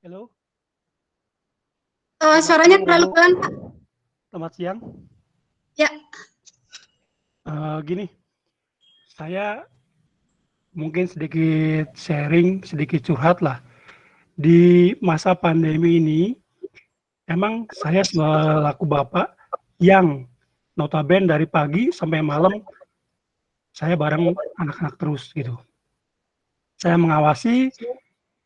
Halo. Suaranya terlalu pelan, Pak. Selamat siang. Ya. Gini, saya mungkin sedikit sharing, sedikit curhat lah. Di masa pandemi ini, emang saya selaku bapak yang notabene dari pagi sampai malam, saya bareng anak-anak terus gitu. Saya mengawasi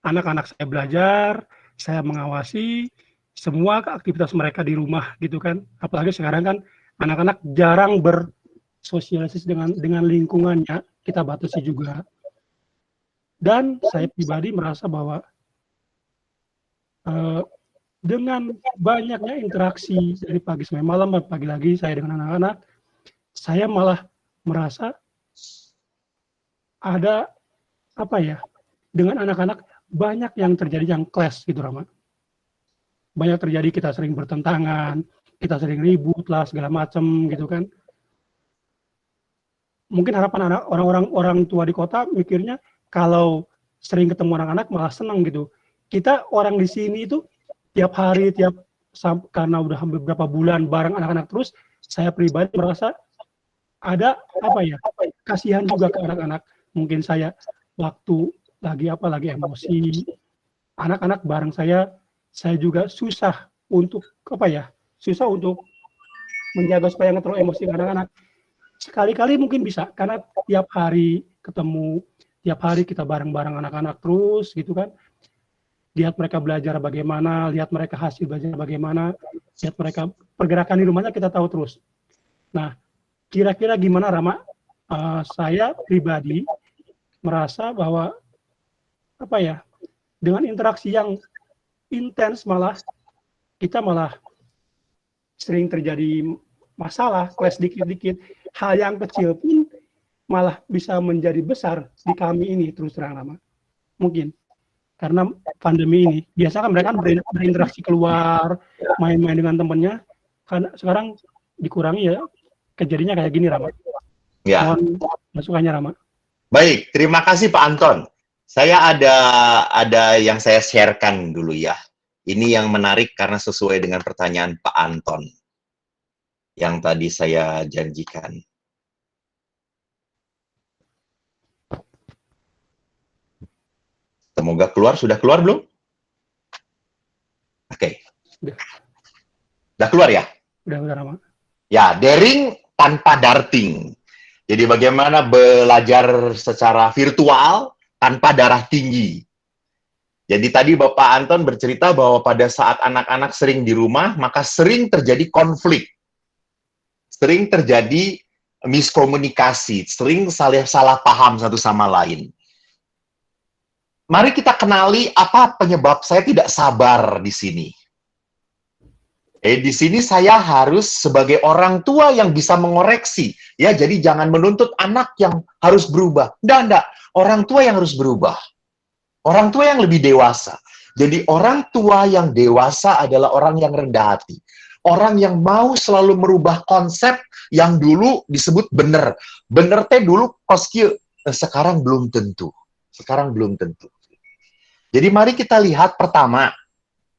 anak-anak saya belajar, saya mengawasi semua aktivitas mereka di rumah gitu kan. Apalagi sekarang kan anak-anak jarang bersosialisasi dengan lingkungannya, kita batasi juga. Dan saya pribadi merasa bahwa dengan banyaknya interaksi dari pagi sampai malam, pagi lagi saya dengan anak-anak, saya malah merasa ada apa ya, dengan anak-anak banyak yang terjadi yang clash gitu Rama. Banyak terjadi, kita sering bertentangan, kita sering ribut lah segala macam gitu kan. Mungkin harapan orang tua di kota mikirnya kalau sering ketemu anak-anak malah senang gitu. Kita orang di sini itu tiap hari, karena udah hampir beberapa bulan bareng anak-anak terus, saya pribadi merasa ada apa ya, kasihan juga ke anak-anak. Mungkin saya waktu lagi emosi, anak-anak bareng saya juga susah untuk susah untuk menjaga supaya nggak terlalu emosi anak-anak. Sekali-kali mungkin bisa, karena tiap hari ketemu, tiap hari kita bareng-bareng anak-anak terus gitu kan. Lihat mereka belajar bagaimana, lihat mereka hasil belajar bagaimana, lihat mereka pergerakan di rumahnya kita tahu terus. Nah, kira-kira gimana Rama? Saya pribadi merasa bahwa dengan interaksi yang intens kita malah sering terjadi masalah, clash dikit-dikit, hal yang kecil pun malah bisa menjadi besar di kami ini, terus terang Rama. Mungkin karena pandemi ini, biasa kan mereka berinteraksi keluar, main-main dengan temannya, karena sekarang dikurangi ya, kejadiannya kayak gini Rama. Ya. Mohon masukannya Rama. Baik, terima kasih Pak Anton. Saya ada yang saya sharekan dulu ya. Ini yang menarik karena sesuai dengan pertanyaan Pak Anton yang tadi saya janjikan. Semoga keluar. Sudah keluar belum? Oke. Sudah keluar ya? Udah Rama. Ya, daring tanpa darting. Jadi bagaimana belajar secara virtual tanpa darah tinggi. Jadi tadi Bapak Anton bercerita bahwa pada saat anak-anak sering di rumah, maka sering terjadi konflik. sering terjadi miskomunikasi, sering salah paham satu sama lain. Mari kita kenali apa penyebab saya tidak sabar di sini. Di sini saya harus sebagai orang tua yang bisa mengoreksi. Ya, jadi jangan menuntut anak yang harus berubah. Enggak. Orang tua yang harus berubah. Orang tua yang lebih dewasa. Jadi orang tua yang dewasa adalah orang yang rendah hati. Orang yang mau selalu merubah konsep yang dulu disebut benar. Benar teh dulu koskil, sekarang belum tentu. Sekarang belum tentu. Jadi mari kita lihat pertama,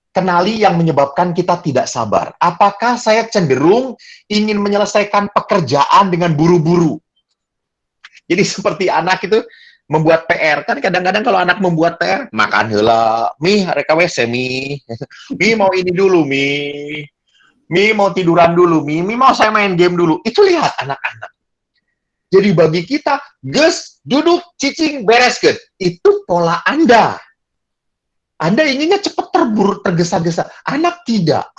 kenali yang menyebabkan kita tidak sabar. Apakah saya cenderung ingin menyelesaikan pekerjaan dengan buru-buru? Jadi seperti anak itu membuat PR. Kan kadang-kadang kalau anak membuat PR, makan heula, mi reka WC mi. Mi mau ini dulu mi. Mi mau tiduran dulu, Mi mau saya main game dulu. Itu lihat anak-anak. Jadi bagi kita, ges, duduk, cicing, bereskeun. Itu pola Anda. Anda inginnya cepat terburu, tergesa-gesa. Anak tidak.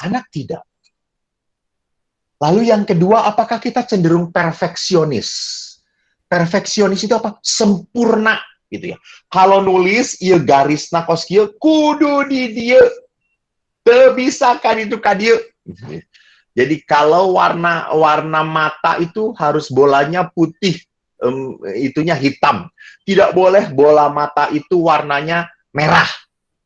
Lalu yang kedua, apakah kita cenderung perfeksionis? Perfeksionis itu apa? Sempurna, gitu ya. Kalau nulis, ieu garisna kos kieu kudu di dieu. Teu bisa kan itu ka dieu. Jadi kalau warna mata itu harus bolanya putih, itunya hitam. Tidak boleh bola mata itu warnanya merah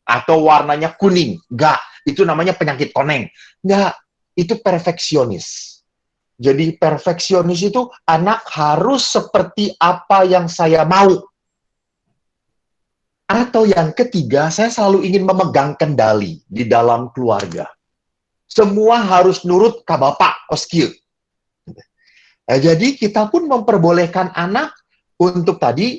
atau warnanya kuning. Enggak, itu namanya penyakit koneng. Enggak, itu perfeksionis. Jadi perfeksionis itu anak harus seperti apa yang saya mau. Atau yang ketiga, saya selalu ingin memegang kendali di dalam keluarga. Semua harus nurut ke bapak, oskil. Jadi kita pun memperbolehkan anak untuk tadi,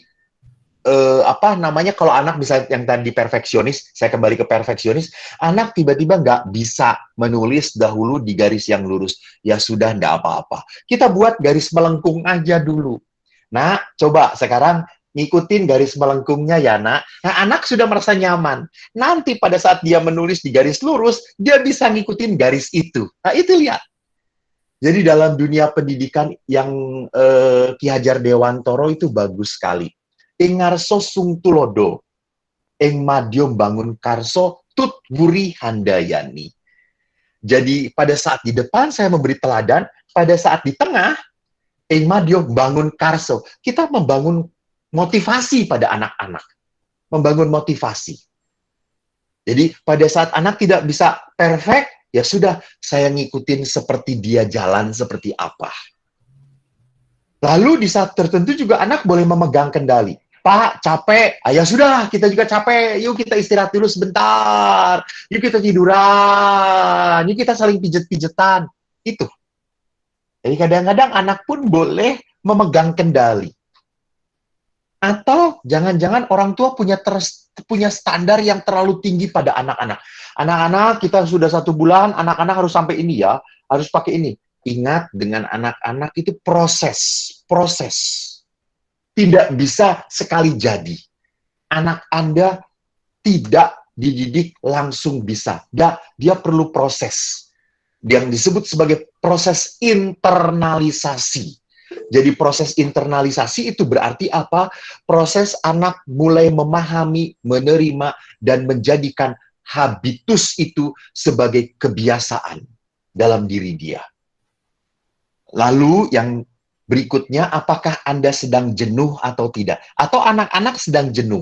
kalau anak bisa yang tadi perfeksionis, saya kembali ke perfeksionis, anak tiba-tiba nggak bisa menulis dahulu di garis yang lurus. Ya sudah, nggak apa-apa. Kita buat garis melengkung aja dulu. Nah, coba sekarang ngikutin garis melengkungnya ya, nak. Nah, anak sudah merasa nyaman. Nanti pada saat dia menulis di garis lurus, dia bisa ngikutin garis itu. Nah, itu lihat. Jadi dalam dunia pendidikan yang Ki Hajar Dewantoro itu bagus sekali. Ing ngarso sung tulodo, ing madyo bangun karso tut wuri handayani. Jadi pada saat di depan saya memberi teladan, pada saat di tengah, ing madyo bangun karso. Kita membangun motivasi pada anak-anak. Membangun motivasi. Jadi pada saat anak tidak bisa perfect, ya sudah, saya ngikutin seperti dia jalan seperti apa. Lalu di saat tertentu juga anak boleh memegang kendali. Pak, capek. Ya sudah, kita juga capek. Yuk kita istirahat dulu sebentar. Yuk kita tiduran. Yuk kita saling pijet-pijetan. Itu. Jadi kadang-kadang anak pun boleh memegang kendali. Atau jangan-jangan orang tua punya standar yang terlalu tinggi pada anak-anak. Anak-anak kita sudah 1 bulan, anak-anak harus sampai ini ya, harus pakai ini. Ingat, dengan anak-anak itu proses. Tidak bisa sekali jadi. Anak Anda tidak dididik langsung bisa. Dia perlu proses. Yang disebut sebagai proses internalisasi. Jadi proses internalisasi itu berarti apa? Proses anak mulai memahami, menerima, dan menjadikan habitus itu sebagai kebiasaan dalam diri dia. Lalu yang berikutnya, apakah Anda sedang jenuh atau tidak? Atau anak-anak sedang jenuh?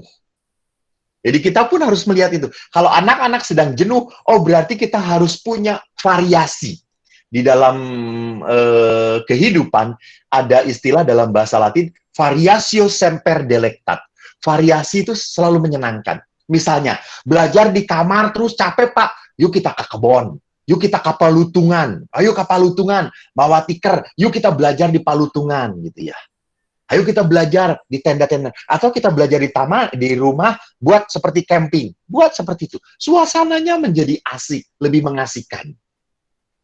Jadi kita pun harus melihat itu. Kalau anak-anak sedang jenuh, oh berarti kita harus punya variasi. Di dalam kehidupan, ada istilah dalam bahasa Latin, variatio semper delectat. Variasi itu selalu menyenangkan. Misalnya, belajar di kamar terus capek, Pak. Yuk kita ke kebon. Yuk kita ke Palutungan. Ayo ke Palutungan. Bawa tikar. Yuk kita belajar di Palutungan. Gitu ya. Ayo kita belajar di tenda-tenda. Atau kita belajar di rumah, buat seperti camping. Buat seperti itu. Suasananya menjadi asik, lebih mengasihkan.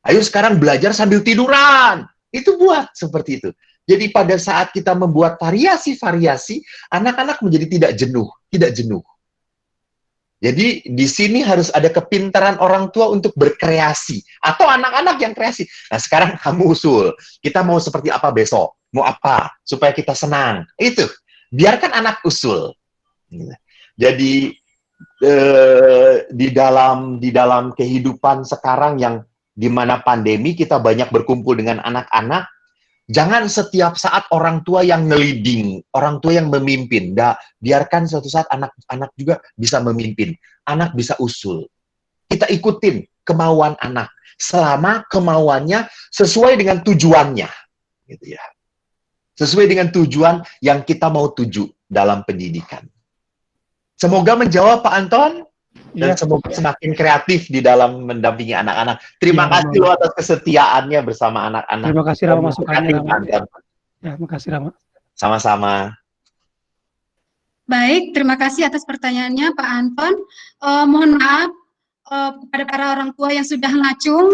Ayo sekarang belajar sambil tiduran. Itu buat seperti itu. Jadi pada saat kita membuat variasi-variasi, anak-anak menjadi tidak jenuh. Jadi di sini harus ada kepintaran orang tua untuk berkreasi atau anak-anak yang kreasi. Nah, sekarang kamu usul, kita mau seperti apa besok? Mau apa supaya kita senang? Itu. Biarkan anak usul. Jadi di dalam kehidupan sekarang yang di mana pandemi kita banyak berkumpul dengan anak-anak, jangan setiap saat orang tua yang nge-leading, orang tua yang memimpin. Biarkan suatu saat anak-anak juga bisa memimpin. Anak bisa usul. Kita ikutin kemauan anak. Selama kemauannya sesuai dengan tujuannya. Gitu ya. Sesuai dengan tujuan yang kita mau tuju dalam pendidikan. Semoga menjawab Pak Anton. Dan semoga semakin kreatif di dalam mendampingi anak-anak. Terima kasih loh atas kesetiaannya bersama anak-anak. Terima kasih Rama masukannya. Ya, makasih Rama. Sama-sama. Baik, terima kasih atas pertanyaannya Pak Anton. Mohon maaf kepada para orang tua yang sudah ngacung,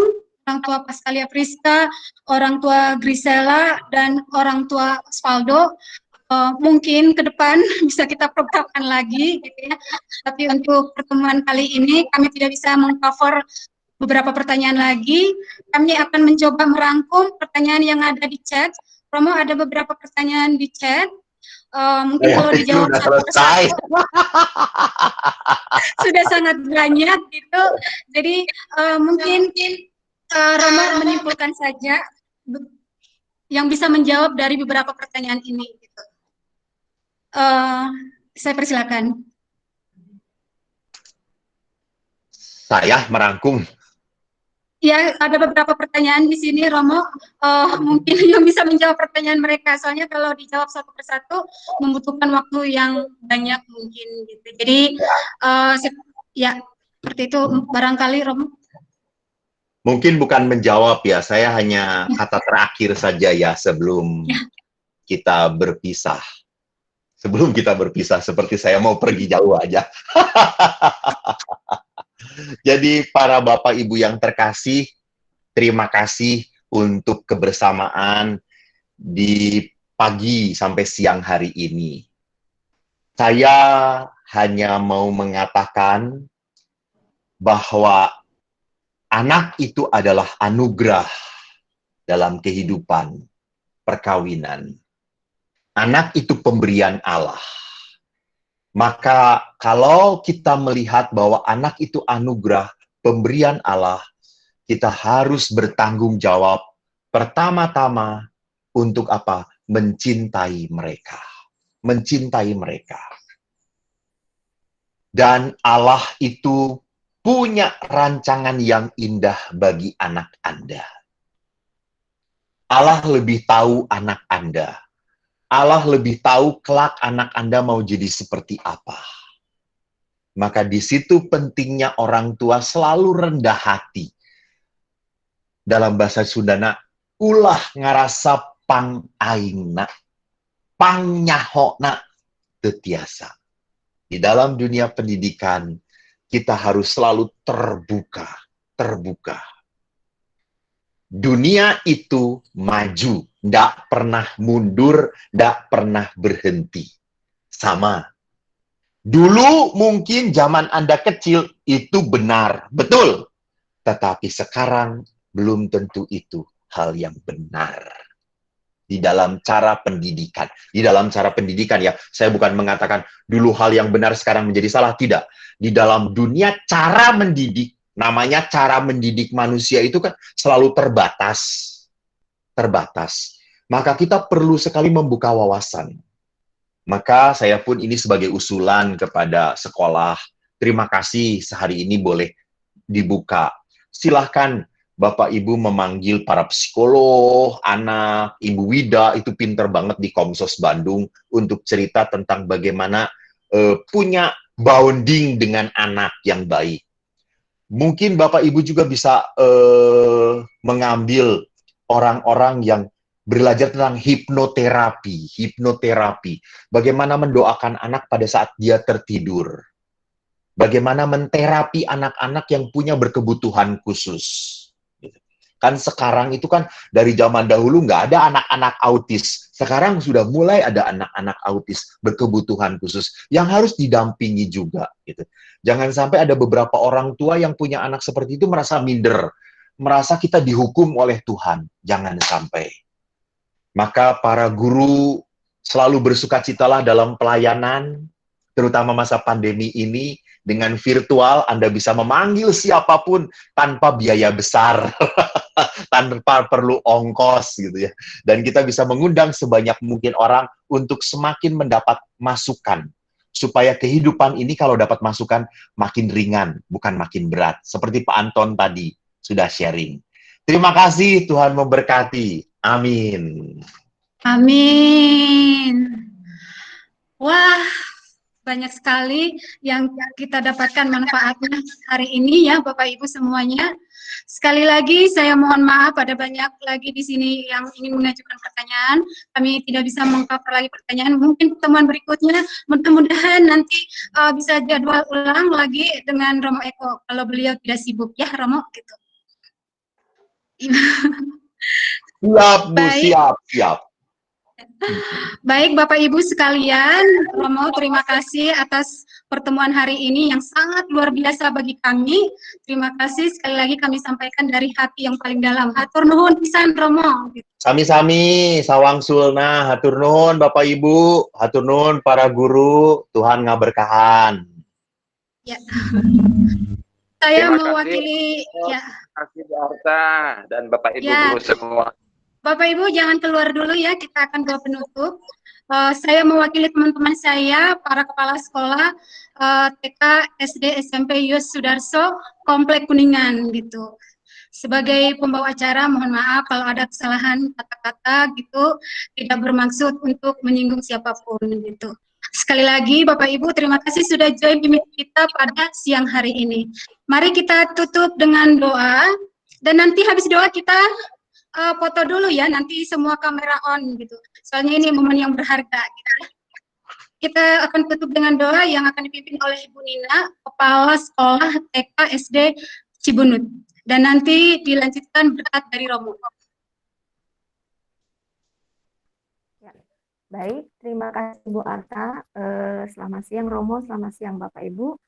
orang tua Paskalia Priska, orang tua Grisela, dan orang tua Osvaldo. Mungkin ke depan bisa kita programkan lagi, gitu ya. Tapi untuk pertemuan kali ini kami tidak bisa meng-cover beberapa pertanyaan lagi. Kami akan mencoba merangkum pertanyaan yang ada di chat. Romo, ada beberapa pertanyaan di chat. Mungkin kalau dijawab satu persatu sudah sangat banyak gitu. Jadi mungkin Romo menyimpulkan saja yang bisa menjawab dari beberapa pertanyaan ini. Gitu. Saya persilakan. Saya merangkum. Ya, ada beberapa pertanyaan di sini, Romo. Mungkin yang bisa menjawab pertanyaan mereka. Soalnya kalau dijawab satu persatu membutuhkan waktu yang banyak mungkin. Gitu. Jadi, ya seperti itu barangkali, Romo. Mungkin bukan menjawab ya. Saya hanya kata terakhir saja ya sebelum kita berpisah. Sebelum kita berpisah, seperti saya mau pergi jauh aja. Jadi para Bapak Ibu yang terkasih, terima kasih untuk kebersamaan di pagi sampai siang hari ini. Saya hanya mau mengatakan bahwa anak itu adalah anugerah dalam kehidupan perkawinan. Anak itu pemberian Allah. Maka kalau kita melihat bahwa anak itu anugerah, pemberian Allah, kita harus bertanggung jawab pertama-tama untuk apa? Mencintai mereka. Mencintai mereka. Dan Allah itu punya rancangan yang indah bagi anak Anda. Allah lebih tahu anak Anda. Allah lebih tahu kelak anak Anda mau jadi seperti apa. Maka di situ pentingnya orang tua selalu rendah hati. Dalam bahasa Sundana, ulah ngarasa pang aingna, pang nyahokna tetiasa. Di dalam dunia pendidikan, kita harus selalu terbuka. Dunia itu maju, ndak pernah mundur, ndak pernah berhenti. Sama. Dulu mungkin zaman Anda kecil itu benar, betul. Tetapi sekarang belum tentu itu hal yang benar. Di dalam cara pendidikan. Di dalam cara pendidikan ya, saya bukan mengatakan dulu hal yang benar sekarang menjadi salah, tidak. Di dalam dunia cara mendidik, namanya cara mendidik manusia itu kan selalu terbatas. Maka kita perlu sekali membuka wawasan. Maka saya pun ini sebagai usulan kepada sekolah. Terima kasih sehari ini boleh dibuka. Silahkan Bapak Ibu memanggil para psikolog, anak, Ibu Wida itu pinter banget di Komsos Bandung untuk cerita tentang bagaimana punya bonding dengan anak yang baik. Mungkin Bapak Ibu juga bisa mengambil orang-orang yang belajar tentang hipnoterapi. Bagaimana mendoakan anak pada saat dia tertidur. Bagaimana menterapi anak-anak yang punya berkebutuhan khusus. Kan sekarang itu kan dari zaman dahulu nggak ada anak-anak autis. Sekarang sudah mulai ada anak-anak autis berkebutuhan khusus yang harus didampingi juga. Gitu. Jangan sampai ada beberapa orang tua yang punya anak seperti itu merasa minder, merasa kita dihukum oleh Tuhan. Jangan sampai. Maka para guru selalu bersukacitalah dalam pelayanan, terutama masa pandemi ini. Dengan virtual, Anda bisa memanggil siapapun tanpa biaya besar, tanpa perlu ongkos gitu ya. Dan kita bisa mengundang sebanyak mungkin orang untuk semakin mendapat masukan. Supaya kehidupan ini kalau dapat masukan makin ringan, bukan makin berat. Seperti Pak Anton tadi sudah sharing. Terima kasih, Tuhan memberkati. Amin. Amin. Wah, banyak sekali yang kita dapatkan manfaatnya hari ini ya Bapak Ibu semuanya. Sekali lagi saya mohon maaf, ada banyak lagi di sini yang ingin mengajukan pertanyaan. Kami tidak bisa meng-cover lagi pertanyaan. Mungkin pertemuan berikutnya mudah-mudahan nanti bisa jadwal ulang lagi dengan Romo Eko kalau beliau tidak sibuk ya Romo gitu. Siap Bu, siap. Baik Bapak Ibu sekalian, Romo terima kasih atas pertemuan hari ini yang sangat luar biasa bagi kami. Terima kasih sekali lagi kami sampaikan dari hati yang paling dalam. Hatur nuhun pisan Romo. Sami-sami, sawang sulna, hatur nuhun Bapak Ibu, hatur nuhun para guru, Tuhan ngaberkahan. Ya. Saya Terima mewakili ya. Terima kasih Bu Arta dan Bapak Ibu Ya. guru semua. Bapak Ibu jangan keluar dulu ya, kita akan doa penutup. Saya mewakili teman-teman saya, para kepala sekolah TK, SD, SMP Yos Sudarso, Komplek Kuningan gitu. Sebagai pembawa acara, mohon maaf kalau ada kesalahan kata-kata gitu, tidak bermaksud untuk menyinggung siapapun gitu. Sekali lagi Bapak Ibu terima kasih sudah join di meeting kita pada siang hari ini. Mari kita tutup dengan doa dan nanti habis doa kita foto dulu ya, nanti semua kamera on gitu. Soalnya ini momen yang berharga gitu. Kita akan tutup dengan doa yang akan dipimpin oleh Ibu Nina, Kepala Sekolah TK SD Cibunut. Dan nanti dilanjutkan berkat dari Romo. Ya. Baik, terima kasih Bu Arta. Selamat siang Romo, selamat siang Bapak Ibu.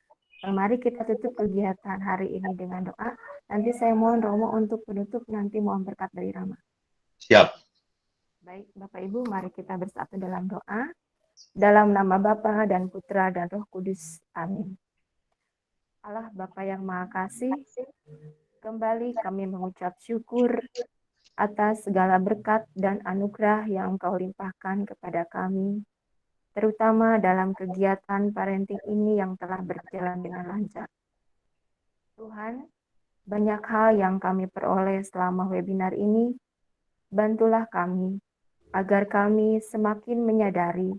Mari kita tutup kegiatan hari ini dengan doa. Nanti saya mohon Romo untuk penutup, nanti mohon berkat dari Rama. Siap. Baik, Bapak Ibu, mari kita bersatu dalam doa. Dalam nama Bapa dan Putra dan Roh Kudus. Amin. Allah Bapa yang Maha Kasih, kembali kami mengucap syukur atas segala berkat dan anugerah yang Engkau limpahkan kepada kami, terutama dalam kegiatan parenting ini yang telah berjalan dengan lancar. Tuhan, banyak hal yang kami peroleh selama webinar ini, bantulah kami agar kami semakin menyadari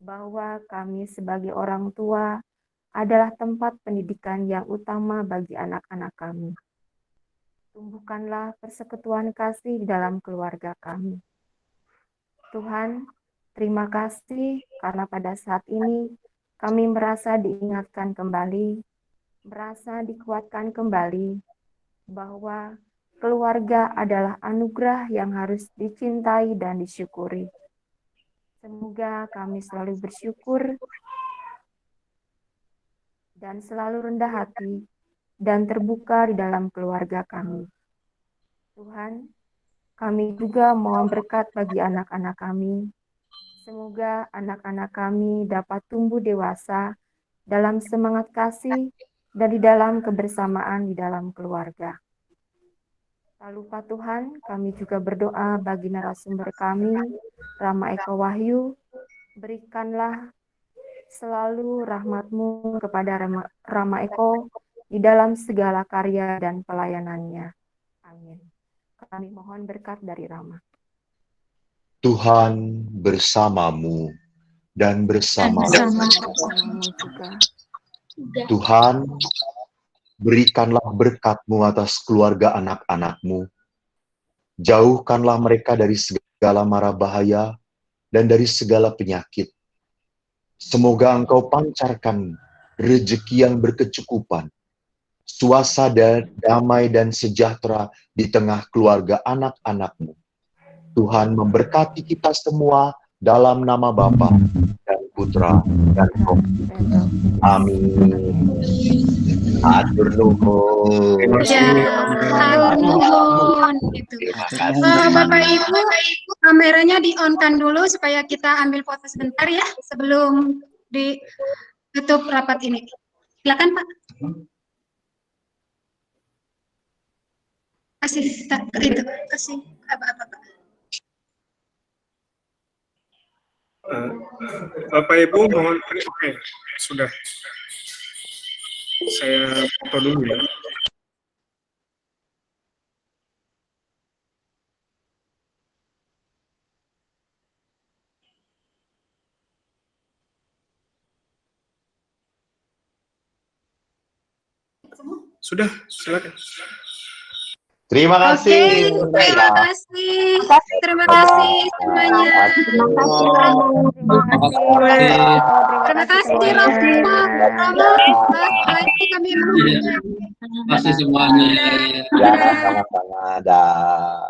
bahwa kami sebagai orang tua adalah tempat pendidikan yang utama bagi anak-anak kami. Tumbuhkanlah persekutuan kasih di dalam keluarga kami. Tuhan, terima kasih karena pada saat ini kami merasa diingatkan kembali, merasa dikuatkan kembali bahwa keluarga adalah anugerah yang harus dicintai dan disyukuri. Semoga kami selalu bersyukur dan selalu rendah hati dan terbuka di dalam keluarga kami. Tuhan, kami juga mohon berkat bagi anak-anak kami. Semoga anak-anak kami dapat tumbuh dewasa dalam semangat kasih dan di dalam kebersamaan di dalam keluarga. Tak lupa Tuhan, kami juga berdoa bagi narasumber kami, Rama Eko Wahyu, berikanlah selalu rahmat-Mu kepada Rama Eko di dalam segala karya dan pelayanannya. Amin. Kami mohon berkat dari Rama. Tuhan bersamamu dan bersamamu juga. Tuhan, berikanlah berkat-Mu atas keluarga anak-anak-Mu. Jauhkanlah mereka dari segala mara bahaya dan dari segala penyakit. Semoga Engkau pancarkan rezeki yang berkecukupan suasana damai dan sejahtera di tengah keluarga anak-anak-Mu. Tuhan memberkati kita semua dalam nama Bapa dan Putra dan Roh Kudus. Amin. Atur nuhun. Hatur nuhun. Gitu. Bapak Ibu, kameranya di-on-kan dulu supaya kita ambil foto sebentar ya sebelum ditutup rapat ini. Silakan Pak. Kasih apa-apa Pak. Bapak Ibu mohon oke, sudah. Saya foto dulu ya. Sudah, silakan. Terima kasih. Terima kasih. Terima kasih semuanya. Terima kasih Romo. Lagi kami terima kasih semuanya. Ya, sama-sama. Dah.